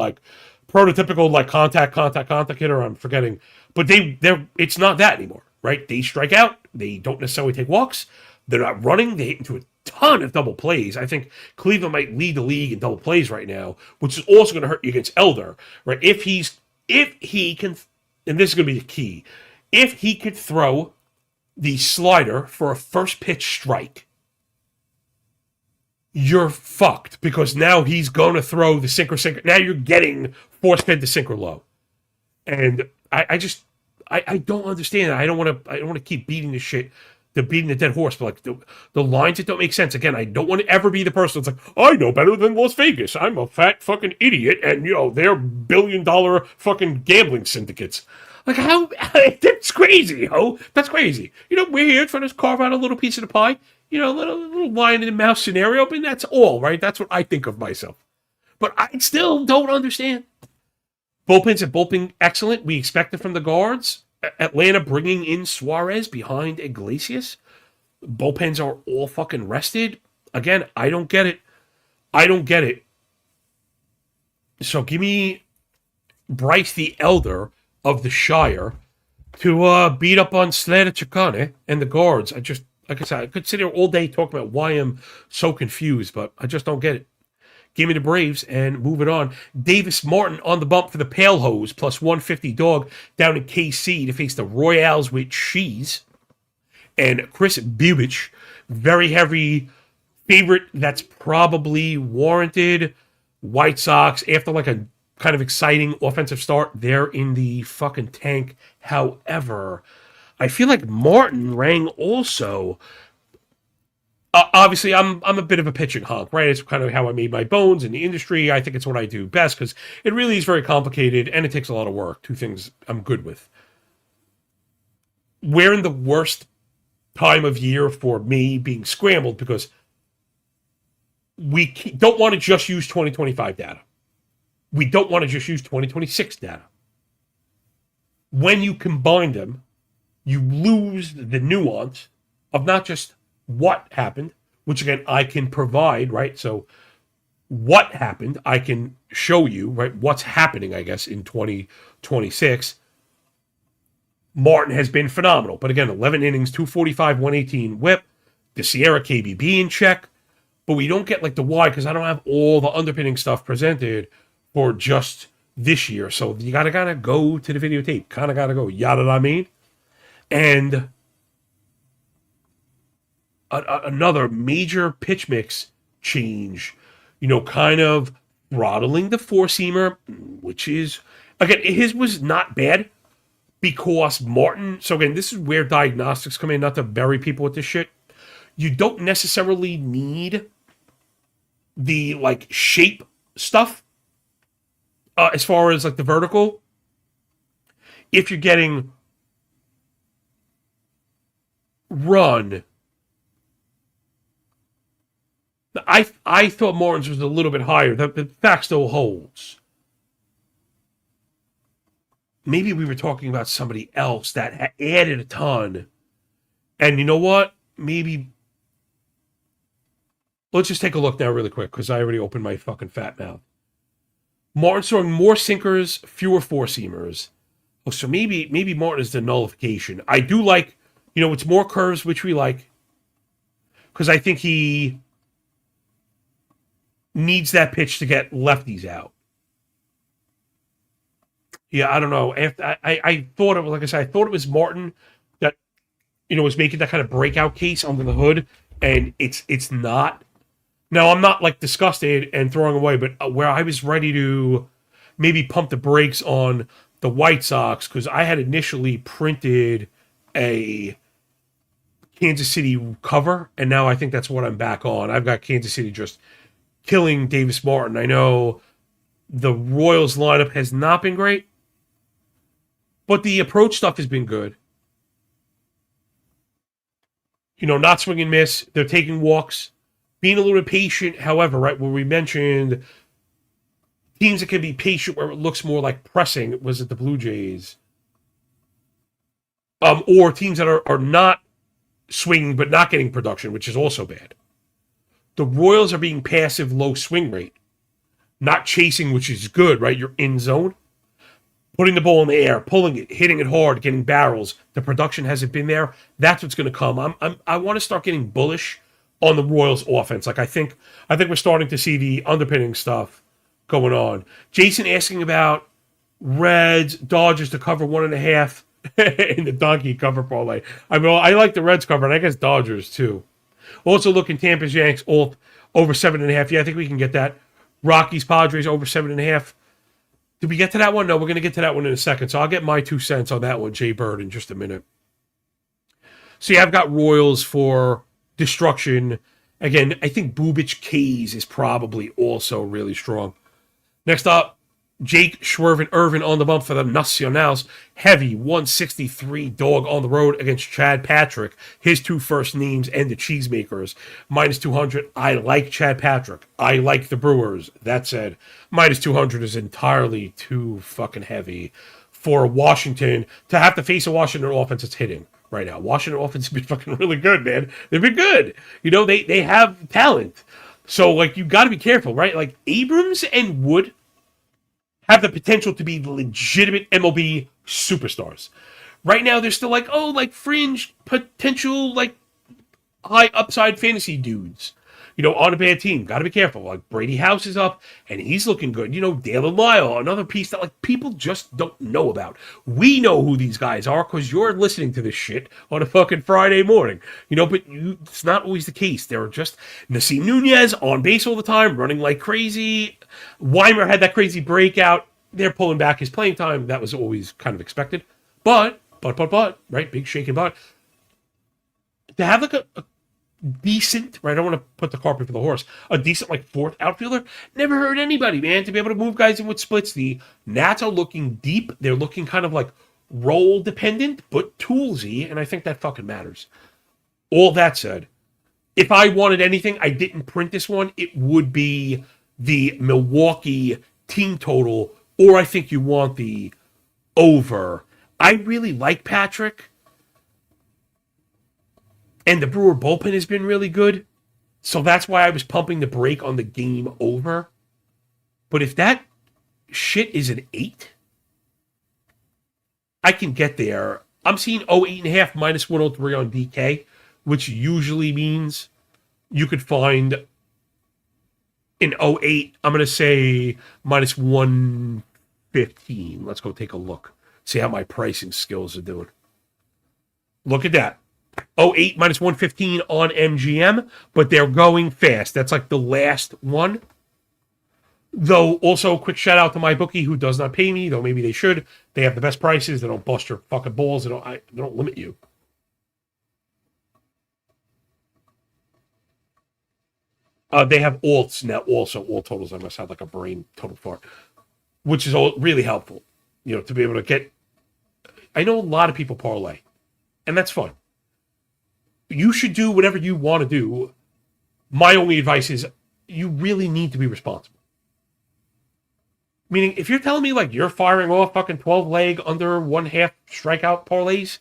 prototypical, contact hitter. I'm forgetting. But it's not that anymore, right? They strike out. They don't necessarily take walks. They're not running. They hit into a ton of double plays. I think Cleveland might lead the league in double plays right now, which is also going to hurt you against Elder, right? If he can, and this is going to be the key, if he could throw the slider for a first pitch strike, you're fucked, because now he's going to throw the sinker. Now you're getting force fed the sinker low, and I don't understand it. I don't want to keep beating the dead horse, but the lines that don't make sense. Again, I don't want to ever be the person that's like, I know better than Las Vegas. I'm a fat fucking idiot, and they're $billion fucking gambling syndicates. Like, how? That's crazy, ho. That's crazy. We're here trying to carve out a little piece of the pie. Little lion and mouse scenario, but that's all, right? That's what I think of myself. But I still don't understand. Bullpen excellent. We expect it from the Guards. Atlanta bringing in Suarez behind Iglesias. Bullpens are all fucking rested. Again, I don't get it. So give me Bryce the Elder of the Shire to beat up on Slater Chacone and the Guards. Like I said, I could sit here all day talking about why I'm so confused, but I just don't get it. Give me the Braves and move it on. Davis Martin on the bump for the Pale Hose, plus 150 dog down in KC to face the Royals with Cheese. And Chris Bubich, very heavy favorite that's probably warranted. White Sox, after a kind of exciting offensive start, they're in the fucking tank. However, I feel like Martin rang also. Obviously, I'm a bit of a pitching honk, right? It's kind of how I made my bones in the industry. I think it's what I do best because it really is very complicated and it takes a lot of work. Two things I'm good with. We're in the worst time of year for me being scrambled because we don't want to just use 2025 data. We don't want to just use 2026 data. When you combine them, you lose the nuance of not just what happened, which again, I can provide, right? So what happened, I can show you, right? What's happening, I guess, in 2026. Martin has been phenomenal. But again, 11 innings, 245, 118 whip, the Sierra KBB in check. But we don't get the why because I don't have all the underpinning stuff presented for just this year. So you gotta go to the videotape. Gotta go. You know what I mean? And another major pitch mix change, kind of throttling the four-seamer, which is, again, his was not bad because Martin, so again, this is where diagnostics come in, not to bury people with this shit. You don't necessarily need the, shape stuff as far as, the vertical. If you're getting run, I thought Martin's was a little bit higher. The fact still holds. Maybe we were talking about somebody else that added a ton. And you know what? Maybe. Let's just take a look now really quick because I already opened my fucking fat mouth. Martin's throwing more sinkers, fewer four-seamers. Oh, so maybe Martin is the nullification. I do like, it's more curves, which we like. Because I think he needs that pitch to get lefties out. Yeah, I don't know. After I thought it was, like I said, I thought it was Martin that was making that kind of breakout case under the hood, and it's not. Now I'm not like disgusted and throwing away, but where I was ready to maybe pump the brakes on the White Sox because I had initially printed a Kansas City cover, and now I think that's what I'm back on. I've got Kansas City just killing Davis Martin. I know the Royals lineup has not been great, but the approach stuff has been good. Not swing and miss. They're taking walks, being a little bit patient. However, right, where we mentioned teams that can be patient where it looks more like pressing, was it the Blue Jays? Or teams that are not swinging but not getting production, which is also bad. The Royals are being passive, low swing rate, not chasing, which is good, right? You're in zone, putting the ball in the air, pulling it, hitting it hard, getting barrels. The production hasn't been there. That's what's going to come. I want to start getting bullish on the Royals offense. Like I think we're starting to see the underpinning stuff going on. Jason asking about Reds, Dodgers to cover 1.5 in the donkey cover parlay. I mean, I like the Reds cover, and I guess Dodgers too. Also looking Tampa's Yanks all over 7.5. Yeah, I think we can get that. Rockies Padres over 7.5. Did we get to that one? No, we're going to get to that one in a second. So I'll get my 2 cents on that one, Jay Bird, in just a minute. See, I've got Royals for destruction. Again, I think Bubic K's is probably also really strong. Next up, Jake Schwervin Irvin on the bump for the Nacionals. Heavy 163 dog on the road against Chad Patrick. His 2 first names and the Cheesemakers. Minus 200. I like Chad Patrick. I like the Brewers. That said, minus 200 is entirely too fucking heavy for Washington to have to face a Washington offense that's hitting right now. Washington offense has been fucking really good, man. They've been good. They have talent. So, like, you got to be careful, right? Like, Abrams and Wood have the potential to be legitimate MLB superstars. Right now, they're still like fringe potential, like high upside fantasy dudes. On a bad team. Got to be careful. Like Brady House is up, and he's looking good. Dale and Lyle, another piece that like people just don't know about. We know who these guys are because you're listening to this shit on a fucking Friday morning. But it's not always the case. They're just Nasim Nunez on base all the time, running like crazy. Weimer had that crazy breakout. They're pulling back his playing time. That was always kind of expected. But, right? Big shaking butt. To have like a decent, right? I don't want to put the cart before the horse. A decent, like, 4th outfielder. Never hurt anybody, man. To be able to move guys in with splits. The Nats are looking deep. They're looking kind of like role dependent, but toolsy, and I think that fucking matters. All that said, if I wanted anything, I didn't print this one, it would be the Milwaukee team total, or I think you want the over. I really like Patrick. And the Brewer bullpen has been really good. So that's why I was pumping the brake on the game over. But if that shit is an 8, I can get there. I'm seeing 8.5 minus 103 on DK, which usually means you could find an 08, I'm going to say minus 115. Let's go take a look. See how my pricing skills are doing. Look at that. 08 minus 115 on MGM, but they're going fast. That's like the last one. Though, also, quick shout out to my bookie who does not pay me, though maybe they should. They have the best prices. They don't bust your fucking balls. They don't limit you. They have alts now also, all totals. I must have like a brain total fart, which is all really helpful, to be able to get. I know a lot of people parlay, and that's fun. You should do whatever you want to do. My only advice is you really need to be responsible. Meaning, if you're telling me like you're firing off fucking 12-leg under 1/2 strikeout parlays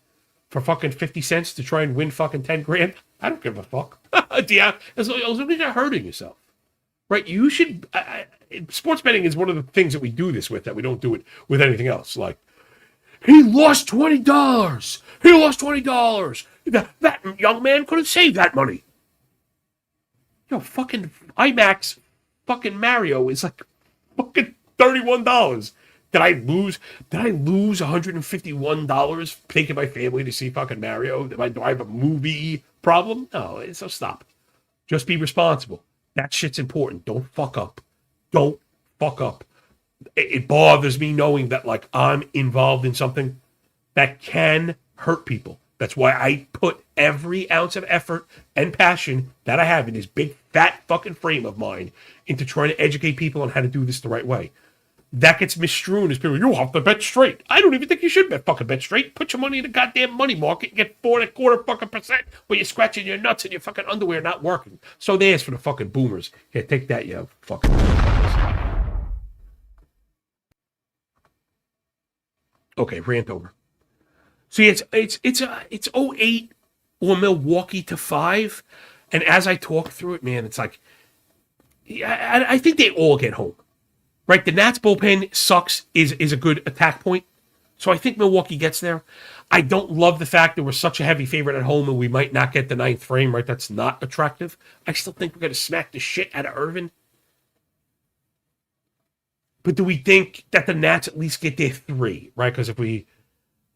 for fucking 50 cents to try and win fucking 10 grand, I don't give a fuck. Yeah, as long as you're not hurting yourself. Right? You should. Sports betting is one of the things that we do this with, that we don't do it with anything else. Like, he lost $20. He lost $20. That young man could have saved that money. Fucking IMAX fucking Mario is like fucking $31. Did I lose $151 taking my family to see fucking Mario? Do I have a movie problem? No, so stop. Just be responsible. That shit's important. Don't fuck up. Don't fuck up. It bothers me knowing that like I'm involved in something that can hurt people. That's why I put every ounce of effort and passion that I have in this big fat fucking frame of mine into trying to educate people on how to do this the right way. That gets misstrewn as people, you have to bet straight. I don't even think you should bet straight. Put your money in the goddamn money market and get 4.25% fucking percent while you're scratching your nuts and your fucking underwear not working. So there's for the fucking boomers. Here, take that, you fucking. Okay, rant over. See, it's 08 or Milwaukee to 5, and as I talk through it, man, it's like I think they all get home. Right, the Nats bullpen sucks, is a good attack point. So I think Milwaukee gets there. I don't love the fact that we're such a heavy favorite at home and we might not get the 9th frame, right? That's not attractive. I still think we're going to smack the shit out of Irvin. But do we think that the Nats at least get their 3, right? Because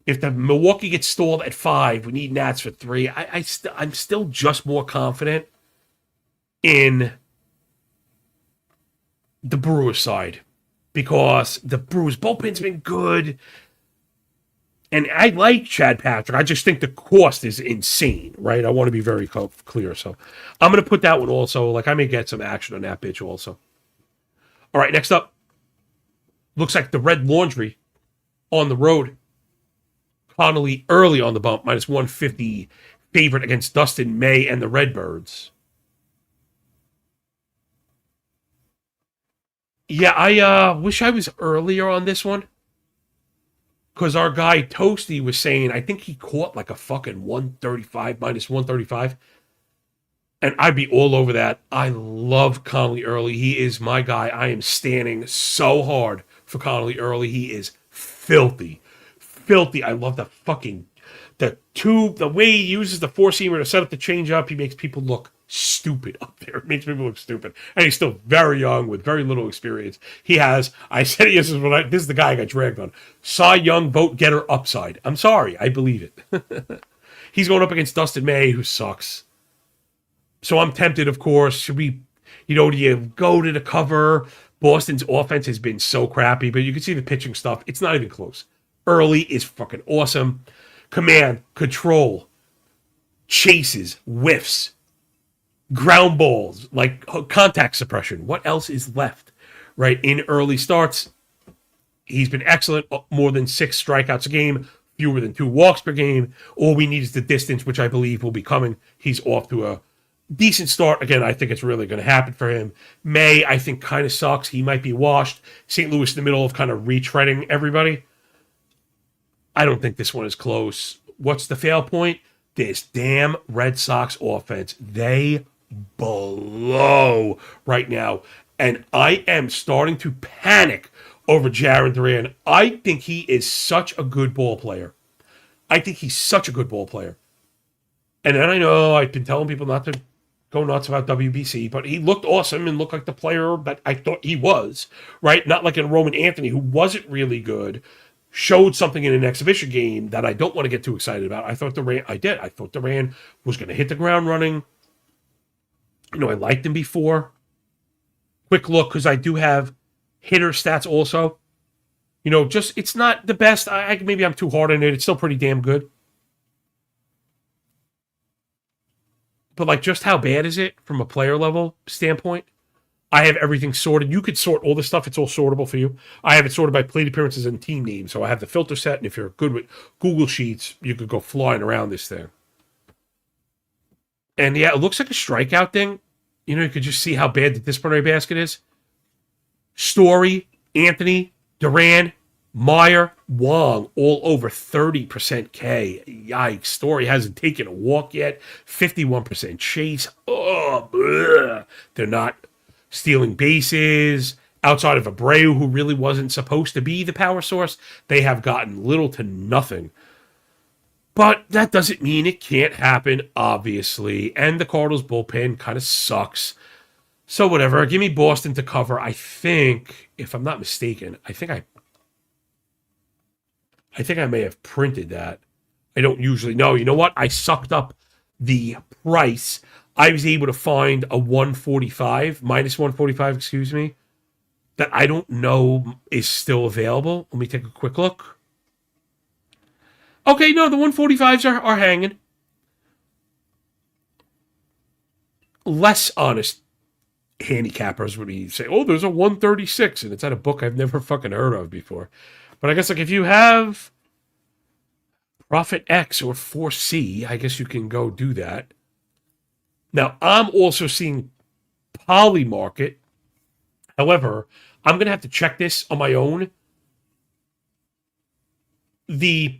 if the Milwaukee gets stalled at 5, we need Nats for 3. I'm still just more confident in the Brewers side because the Brewers bullpen's been good. And I like Chad Patrick. I just think the cost is insane, right? I want to be very clear. So I'm going to put that one also. Like, I may get some action on that bitch also. All right, next up. Looks like the Red Laundry on the road. Connolly early on the bump, minus 150 favorite against Dustin May and the Redbirds. Yeah, I wish I was earlier on this one. Because our guy Toasty was saying, I think he caught like a fucking 135, minus 135. And I'd be all over that. I love Connolly early. He is my guy. I am standing so hard for Connolly early. He is filthy. Filthy. I love the way he uses the four-seamer to set up the change-up. He makes people look stupid up there. It makes people look stupid. And he's still very young with very little experience. He has, I said this is the guy I got dragged on. Cy Young vote getter upside. I'm sorry. I believe it. He's going up against Dustin May, who sucks. So I'm tempted, of course. Should we, do you go to the cover? Boston's offense has been so crappy, but you can see the pitching stuff. It's not even close. Early is fucking awesome. Command, control, chases, whiffs, ground balls, like contact suppression. What else is left, right? In early starts, he's been excellent. More than 6 strikeouts a game, fewer than 2 walks per game. All we need is the distance, which I believe will be coming. He's off to a decent start. Again, I think it's really going to happen for him. May, I think, kind of sucks. He might be washed. St. Louis in the middle of kind of retreading everybody. I don't think this one is close. What's the fail point? This damn Red Sox offense. They blow right now. And I am starting to panic over Jarren Duran. I think he is such a good ball player. And then I know I've been telling people not to go nuts about WBC, but he looked awesome and looked like the player that I thought he was, right? Not like a Roman Anthony, who wasn't really good, showed something in an exhibition game that I don't want to get too excited about. I thought Duran was going to hit the ground running. I liked him before. Quick look, because I do have hitter stats also. It's not the best. Maybe I'm too hard on it. It's still pretty damn good. But, just how bad is it from a player level standpoint? I have everything sorted. You could sort all this stuff. It's all sortable for you. I have it sorted by plate appearances and team names. So I have the filter set, and if you're good with Google Sheets, you could go flying around this thing. And, yeah, it looks like a strikeout thing. You could just see how bad the disciplinary basket is. Story, Anthony, Duran, Meyer, Wong, all over 30% K. Yikes. Story hasn't taken a walk yet. 51% chase. Oh, bleh. They're not stealing bases. Outside of Abreu, who really wasn't supposed to be the power source, they have gotten little to nothing. But that doesn't mean it can't happen, obviously. And the Cardinals bullpen kind of sucks. So whatever. Give me Boston to cover. I think, if I'm not mistaken, I think I may have printed that. I don't usually know. You know what? I sucked up the price. I was able to find a 145, minus 145, excuse me, that I don't know is still available. Let me take a quick look. Okay, no, the 145s are hanging. Less honest handicappers would be say, oh, there's a 136, and it's at a book I've never fucking heard of before. But I guess like if you have Profit X or 4C, I guess you can go do that. Now, I'm also seeing Polymarket. However, I'm going to have to check this on my own. The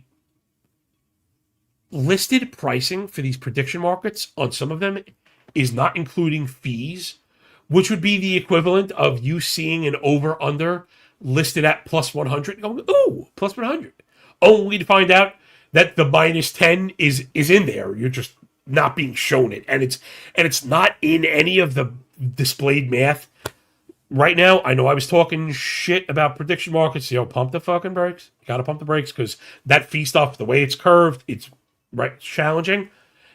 listed pricing for these prediction markets on some of them is not including fees, which would be the equivalent of you seeing an over-under listed at plus 100, going, ooh, plus 100, only to find out that the minus 10 is in there. You're just not being shown it, and it's not in any of the displayed math right now. I know I was talking shit about prediction markets. Pump the fucking brakes. You got to pump the brakes because that fee stuff, the way it's curved, it's right challenging.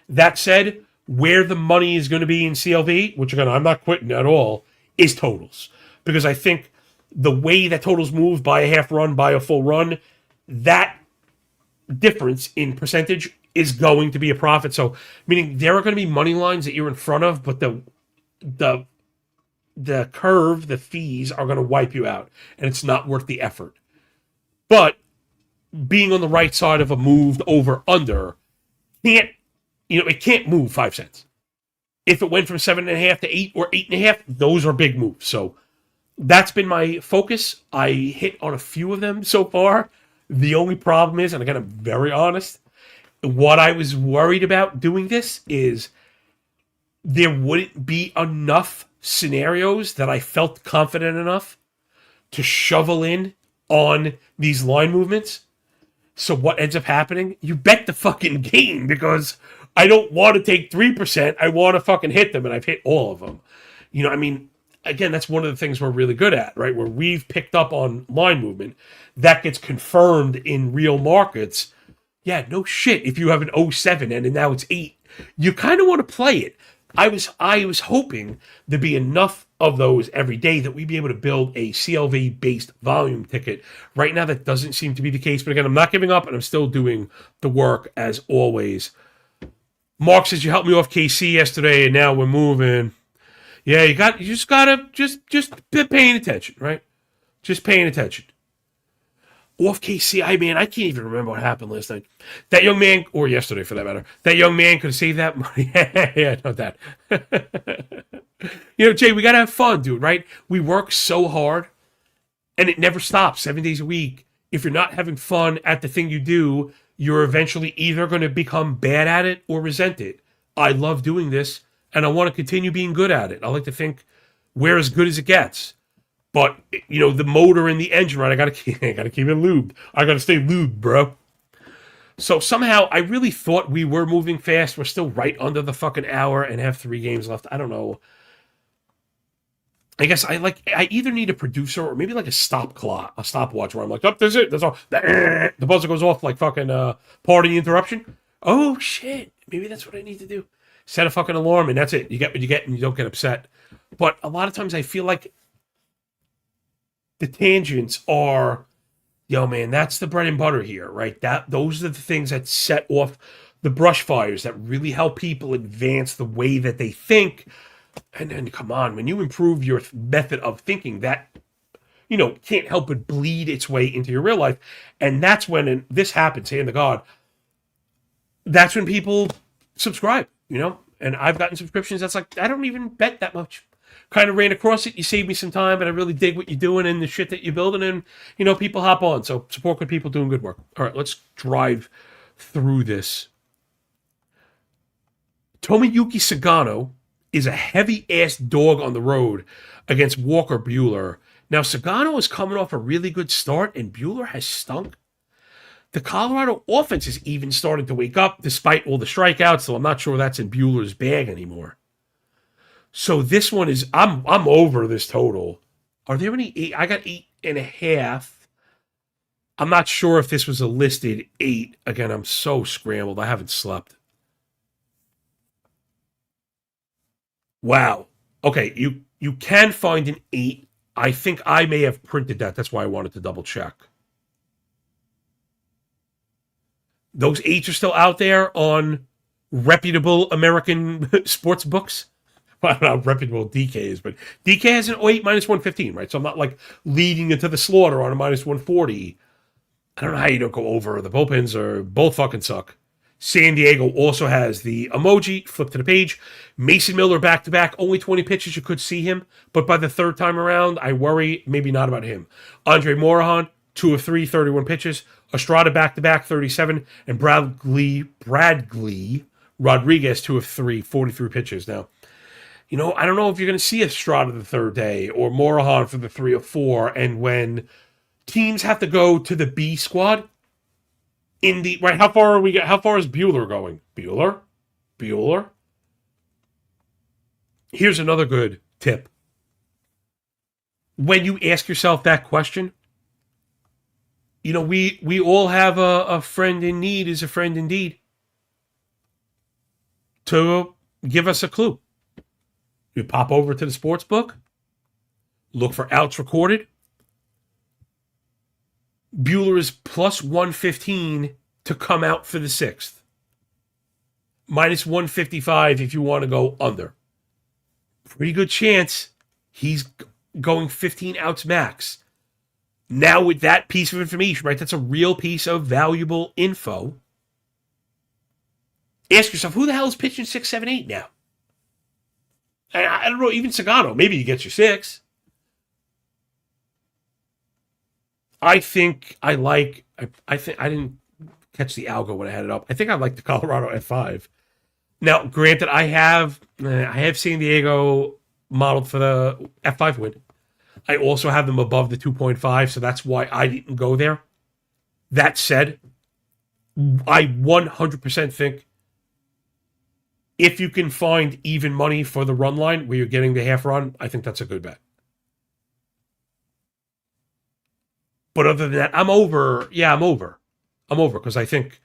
That said, where the money is going to be in CLV, which again I'm not quitting at all, is totals, because I think the way that totals move by a half run, by a full run, that difference in percentage is going to be a profit. So, meaning there are going to be money lines that you're in front of, but the curve, the fees are going to wipe you out, and it's not worth the effort. But being on the right side of a moved over under it can't move 5 cents. If it went from 7.5 to 8 or 8.5, those are big moves. So that's been my focus. I hit on a few of them so far. The only problem is, and again, I'm very honest, what I was worried about doing this is there wouldn't be enough scenarios that I felt confident enough to shovel in on these line movements. So what ends up happening? You bet the fucking game, because I don't want to take 3%. I want to fucking hit them, and I've hit all of them. Again, that's one of the things we're really good at, right? Where we've picked up on line movement. That gets confirmed in real markets. Yeah, no shit. If you have an 07 and now it's 8, you kind of want to play it. I was hoping there'd be enough of those every day that we'd be able to build a CLV-based volume ticket. Right now, that doesn't seem to be the case. But again, I'm not giving up, and I'm still doing the work as always. Mark says you helped me off KC yesterday, and now we're moving. Yeah, you just gotta be paying attention, right? Just paying attention. Off KC, I can't even remember what happened last night. That young man, or yesterday for that matter, that young man could have saved that money. Yeah, I know that. Jay, we gotta have fun, dude, right? We work so hard, and it never stops, 7 days a week. If you're not having fun at the thing you do, you're eventually either going to become bad at it or resent it. I love doing this, and I want to continue being good at it. I like to think we're as good as it gets. But, the motor and the engine, right? I gotta keep it lubed. I gotta stay lubed, bro. So somehow I really thought we were moving fast. We're still right under the fucking hour and have 3 games left. I don't know. I guess I either need a producer or maybe like a stopwatch where I'm like, oh, that's it. That's all. The buzzer goes off like fucking party interruption. Oh shit. Maybe that's what I need to do. Set a fucking alarm, and that's it. You get what you get, and you don't get upset. But a lot of times I feel like the tangents are, man, that's the bread and butter here, right? Those are the things that set off the brush fires that really help people advance the way that they think. And then, come on, when you improve your method of thinking, that, can't help but bleed its way into your real life. And that's when this happens, hand to God, that's when people subscribe, And I've gotten subscriptions that's like, I don't even bet that much. Kind of ran across it. You saved me some time, and I really dig what you're doing and the shit that you're building. And, people hop on. So support good people doing good work. All right, let's drive through this. Tomoyuki Sagano is a heavy-ass dog on the road against Walker Buehler. Now, Sagano is coming off a really good start, and Buehler has stunk. The Colorado offense is even starting to wake up, despite all the strikeouts, so I'm not sure that's in Buehler's bag anymore. So this one is I'm over this total. Are there any eight? I got 8.5. I'm not sure if this was a listed 8. Again, I'm so scrambled. I haven't slept. Wow. Okay, you can find an 8. I think I may have printed that. That's why I wanted to double check. Those 8s are still out there on reputable American sports books. Well, I don't know how reputable DK is, but DK has an 8 minus 115, right? So I'm not like leading into the slaughter on a minus 140. I don't know how you don't go over. The bullpens are both fucking suck. San Diego also has the emoji, flip to the page. Mason Miller back-to-back, only 20 pitches, you could see him. But by the third time around, I worry maybe not about him. Andre Morahan, 2 of 3, 31 pitches. Estrada back-to-back, 37. And Bradley Rodriguez, 2 of 3, 43 pitches. Now, I don't know if you're going to see Estrada the third day or Morahan for the 3 of 4. And when teams have to go to the B squad, right, how far is Bueller going? Bueller. Here's another good tip. When you ask yourself that question, we all have a friend in need is a friend indeed. To give us a clue. You pop over to the sports book, look for outs recorded. Bueller is plus 115 to come out for the 6th. Minus 155 if you want to go under. Pretty good chance he's going 15 outs max. Now with that piece of information, right, that's a real piece of valuable info. Ask yourself, who the hell is pitching 6, 7, 8 now? I don't know, even Sagano, maybe he gets you 6. I think I didn't catch the algo when I had it up. I think I like the Colorado F5. Now, granted, I have San Diego modeled for the F5 win. I also have them above the 2.5, so that's why I didn't go there. That said, I 100% think if you can find even money for the run line where you're getting the half run, I think that's a good bet. But other than that, I'm over. Yeah, I'm over because I think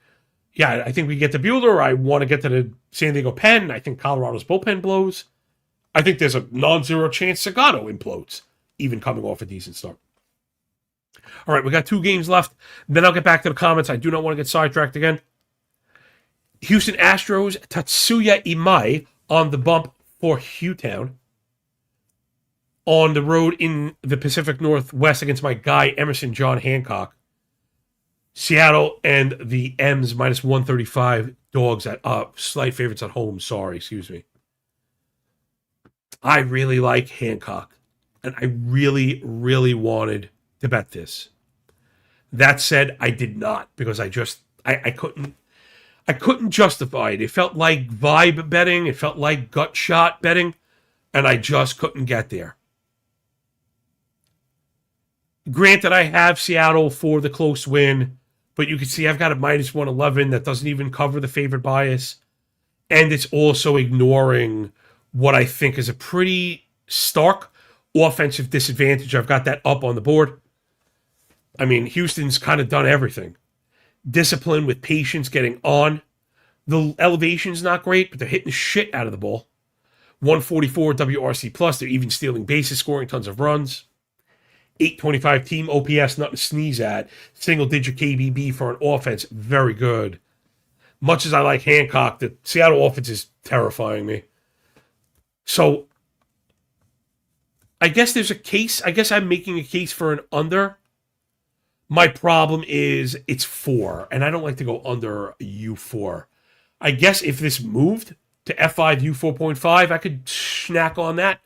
we get to Bueller. I want to get to the San Diego pen. I think Colorado's bullpen blows. I think there's a non-zero chance Sagano implodes, even coming off a decent start. All right, we got 2 games left. Then I'll get back to the comments. I do not want to get sidetracked again. Houston Astros, Tatsuya Imai on the bump for Hewtown. On the road in the Pacific Northwest against my guy, Emerson John Hancock. Seattle and the M's minus 135 dogs at slight favorites at home. Sorry, excuse me. I really like Hancock. And I really, really wanted to bet this. That said, I did not because I couldn't justify it. It felt like vibe betting. It felt like gut shot betting. And I just couldn't get there. Granted, I have Seattle for the close win, but you can see I've got a minus 111 that doesn't even cover the favorite bias. And it's also ignoring what I think is a pretty stark offensive disadvantage. I've got that up on the board. I mean, Houston's kind of done everything. Discipline with patience, getting on. The elevation's not great, but they're hitting the shit out of the ball. 144 WRC plus. They're even stealing bases, scoring tons of runs. 825 team OPS, nothing to sneeze at. Single-digit KBB for an offense, very good. Much as I like Hancock, the Seattle offense is terrifying me. So, I guess there's a case. I guess I'm making a case for an under. My problem is it's 4, and I don't like to go under U4. I guess if this moved to F5 U4.5, I could snack on that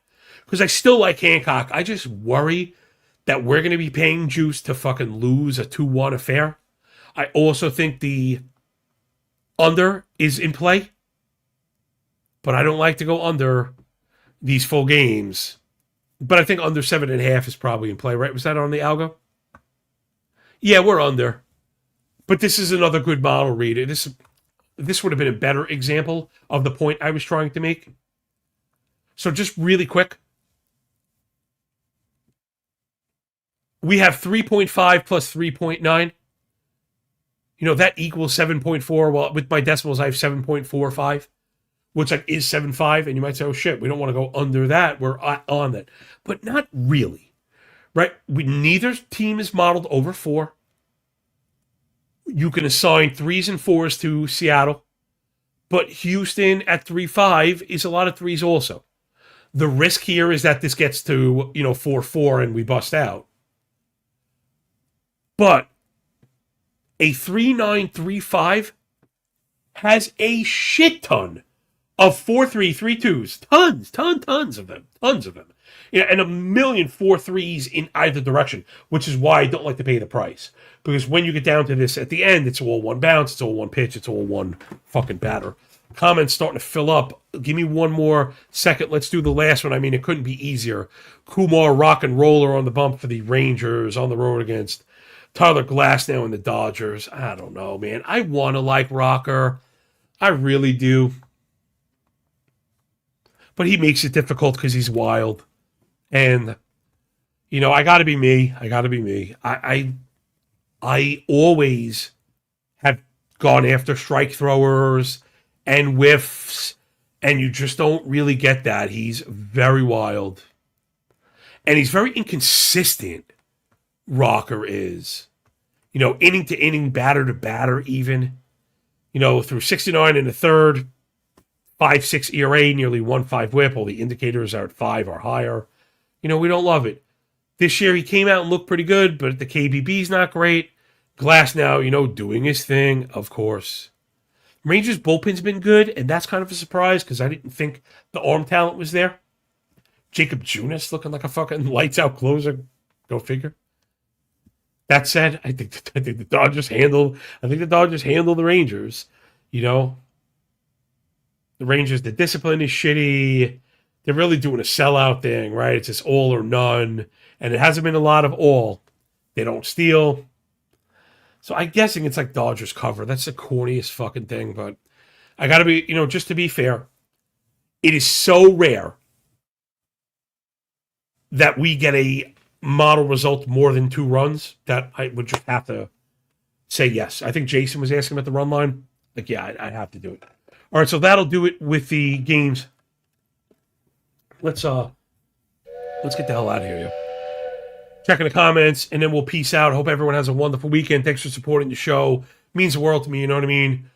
because I still like Hancock. I just worry that we're going to be paying juice to fucking lose a 2-1 affair. I also think the under is in play, but I don't like to go under these full games. But I think under 7.5 is probably in play, right? Was that on the algo? Yeah, we're under. But this is another good model read. This would have been a better example of the point I was trying to make. So just really quick, we have 3.5 plus 3.9. That equals 7.4. Well, with my decimals, I have 7.45, which is 7.5. And you might say, oh, shit, we don't want to go under that. We're on that. But not really, right? Neither team is modeled over 4. You can assign 3s and 4s to Seattle. But Houston at 3.5 is a lot of 3s also. The risk here is that this gets to, 4.4 and we bust out. But a 3.935 has a shit ton of 4.3, 3.2s. Tons of them. And a million 4.3s in either direction, which is why I don't like to pay the price. Because when you get down to this at the end, it's all one bounce, it's all one pitch, it's all one fucking batter. Comments starting to fill up. Give me one more second. Let's do the last one. I mean, it couldn't be easier. Kumar rock and roller on the bump for the Rangers on the road against Tyler Glasnow and the Dodgers. I don't know, man. I want to like Rocker. I really do. But he makes it difficult because he's wild. And, I got to be me. I always have gone after strike throwers and whiffs, and you just don't really get that. He's very wild. And he's very inconsistent, Rocker is. Inning to inning, batter to batter even. Through 69 in the third, 5.6 ERA, nearly 1.5 whip. All the indicators are at 5 or higher. We don't love it. This year he came out and looked pretty good, but the KBB's not great. Glasnow, doing his thing, of course. Rangers bullpen's been good, and that's kind of a surprise because I didn't think the arm talent was there. Jacob Junis looking like a fucking lights out closer. Go figure. That said, I think the Dodgers handled the Rangers. The Rangers, the discipline is shitty. They're really doing a sellout thing, right? It's just all or none. And it hasn't been a lot of all. They don't steal. So I'm guessing it's like Dodgers cover. That's the corniest fucking thing. But I got to be, just to be fair, it is so rare that we get a model result more than 2 runs that I would just have to say yes. I think Jason was asking about the run line. Like, yeah, I'd have to do it. All right, so that'll do it with the games. Let's get the hell out of here, yo. Checking the comments, and then we'll peace out. Hope everyone has a wonderful weekend. Thanks for supporting the show. It means the world to me, you know what I mean?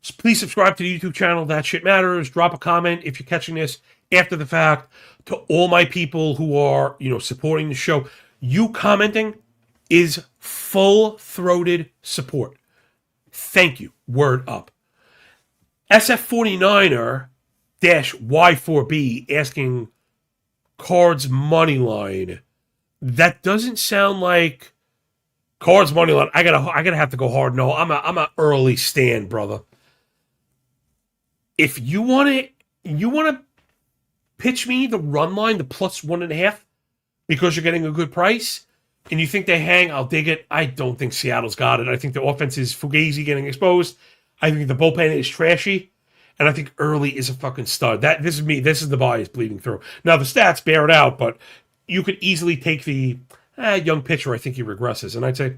So please subscribe to the YouTube channel. That shit matters. Drop a comment if you're catching this after the fact. To all my people who are, supporting the show, you commenting is full-throated support. Thank you. Word up. SF49er-Y4B asking Cards money line. That doesn't sound like Cards money line. I gotta have to go hard. No, I'm a early stand, brother. If you want to pitch me the run line, the plus 1.5, because you're getting a good price, and you think they hang, I'll dig it. I don't think Seattle's got it. I think the offense is Fugazi getting exposed. I think the bullpen is trashy. And I think Early is a fucking stud. This is me. This is the bias bleeding through. Now, the stats bear it out, but you could easily take the young pitcher. I think he regresses. And I'd say,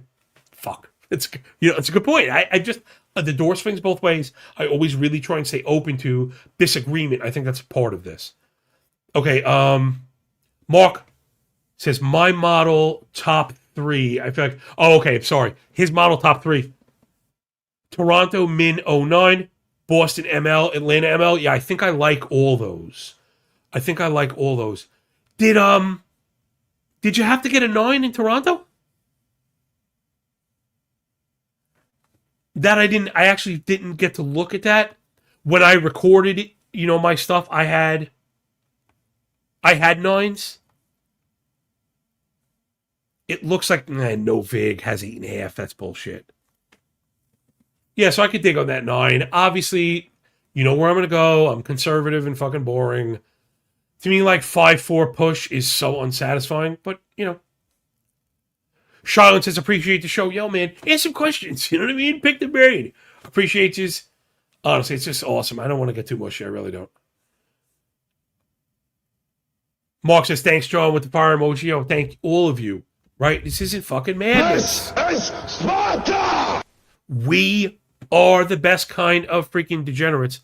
fuck. It's a good point. I just, the door swings both ways. I always really try and stay open to disagreement. I think that's part of this. Okay, Mark says, my model top 3. I feel like, okay, sorry. His model top 3. Toronto Min 09, Boston ML, Atlanta ML. Yeah, I think I like all those. Did you have to get a 9 in Toronto? That I actually didn't get to look at that. When I recorded, my stuff, I had 9s. It looks like no Vig has 8.5. That's bullshit. Yeah, so I could dig on that 9. Obviously, you know where I'm going to go. I'm conservative and fucking boring. To me, like 5-4 push is so unsatisfying, but, Charlotte says, appreciate the show. Yo, man, ask some questions. You know what I mean? Pick the brain. Appreciate you. Honestly, it's just awesome. I don't want to get too mushy. I really don't. Mark says, thanks, John, with the fire emoji. Yo, thank all of you. Right? This isn't fucking madness. This is Sparta! We are the best kind of freaking degenerates.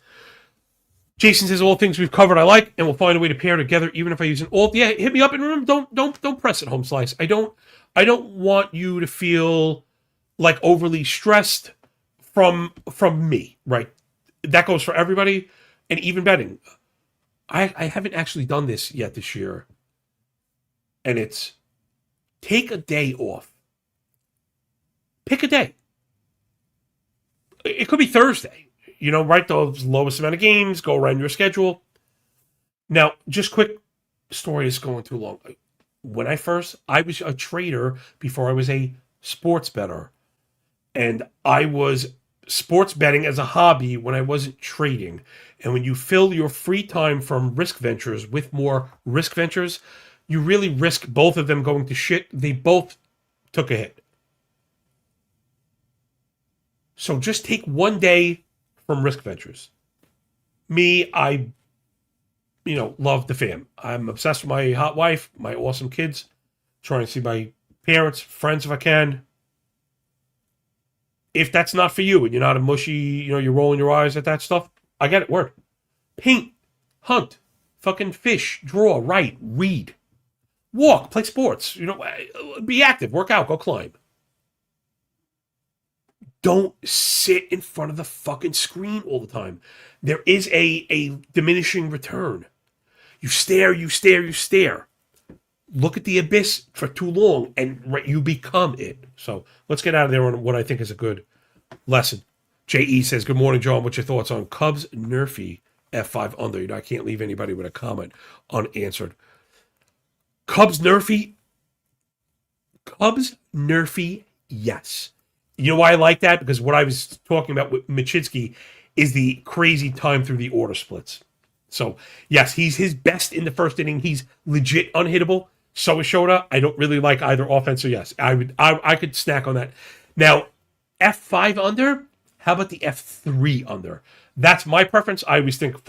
Jason says all things we've covered I like, and we'll find a way to pair together, even if I use an alt. Yeah, hit me up, and remember, don't press it, Home Slice. I don't want you to feel like overly stressed from me, right? That goes for everybody, and even betting. I haven't actually done this yet this year, and it's take a day off. Pick a day. It could be Thursday. You know, write the lowest amount of games, go around your schedule. Now, just quick story is going too long. When I was a trader before I was a sports bettor. And I was sports betting as a hobby when I wasn't trading. And when you fill your free time from risk ventures with more risk ventures, you really risk both of them going to shit. They both took a hit. So just take one day from risk ventures. Me, I love the fam. I'm obsessed with my hot wife, my awesome kids, trying to see my parents, friends if I can. If that's not for you and you're not a mushy, you're rolling your eyes at that stuff, I get it. Word. Paint, hunt, fucking fish, draw, write, read, walk, play sports, be active, work out, go climb. Don't sit in front of the fucking screen all the time. There is a diminishing return. You stare. Look at the abyss for too long, and you become it. So let's get out of there on what I think is a good lesson. J.E. says, good morning, John. What's your thoughts on Cubs Nerfy F5 under? I can't leave anybody with a comment unanswered. Cubs Nerfy, yes. You know why I like that? Because what I was talking about with Machitsky is the crazy time through the order splits. So, yes, he's his best in the first inning. He's legit unhittable. So is Shota. I don't really like either offense, so yes, I could snack on that. Now, F5 under, how about the F3 under? That's my preference. I always think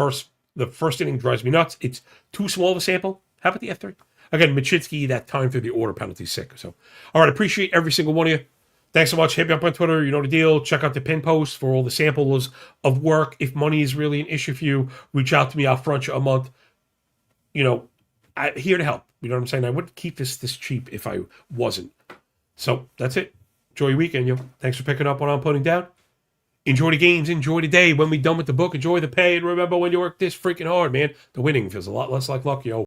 the first inning drives me nuts. It's too small of a sample. How about the F3? Again, Machitsky, that time through the order penalty is sick. So, all right, appreciate every single one of you. Thanks so much. Hit me up on Twitter. You know the deal. Check out the pin post for all the samples of work. If money is really an issue for you, reach out to me. I'll front you a month. I'm here to help. You know what I'm saying? I wouldn't keep this cheap if I wasn't. So that's it. Enjoy your weekend, yo. Thanks for picking up what I'm putting down. Enjoy the games. Enjoy the day. When we're done with the book, enjoy the pay. And remember, when you work this freaking hard, man, the winning feels a lot less like luck, yo.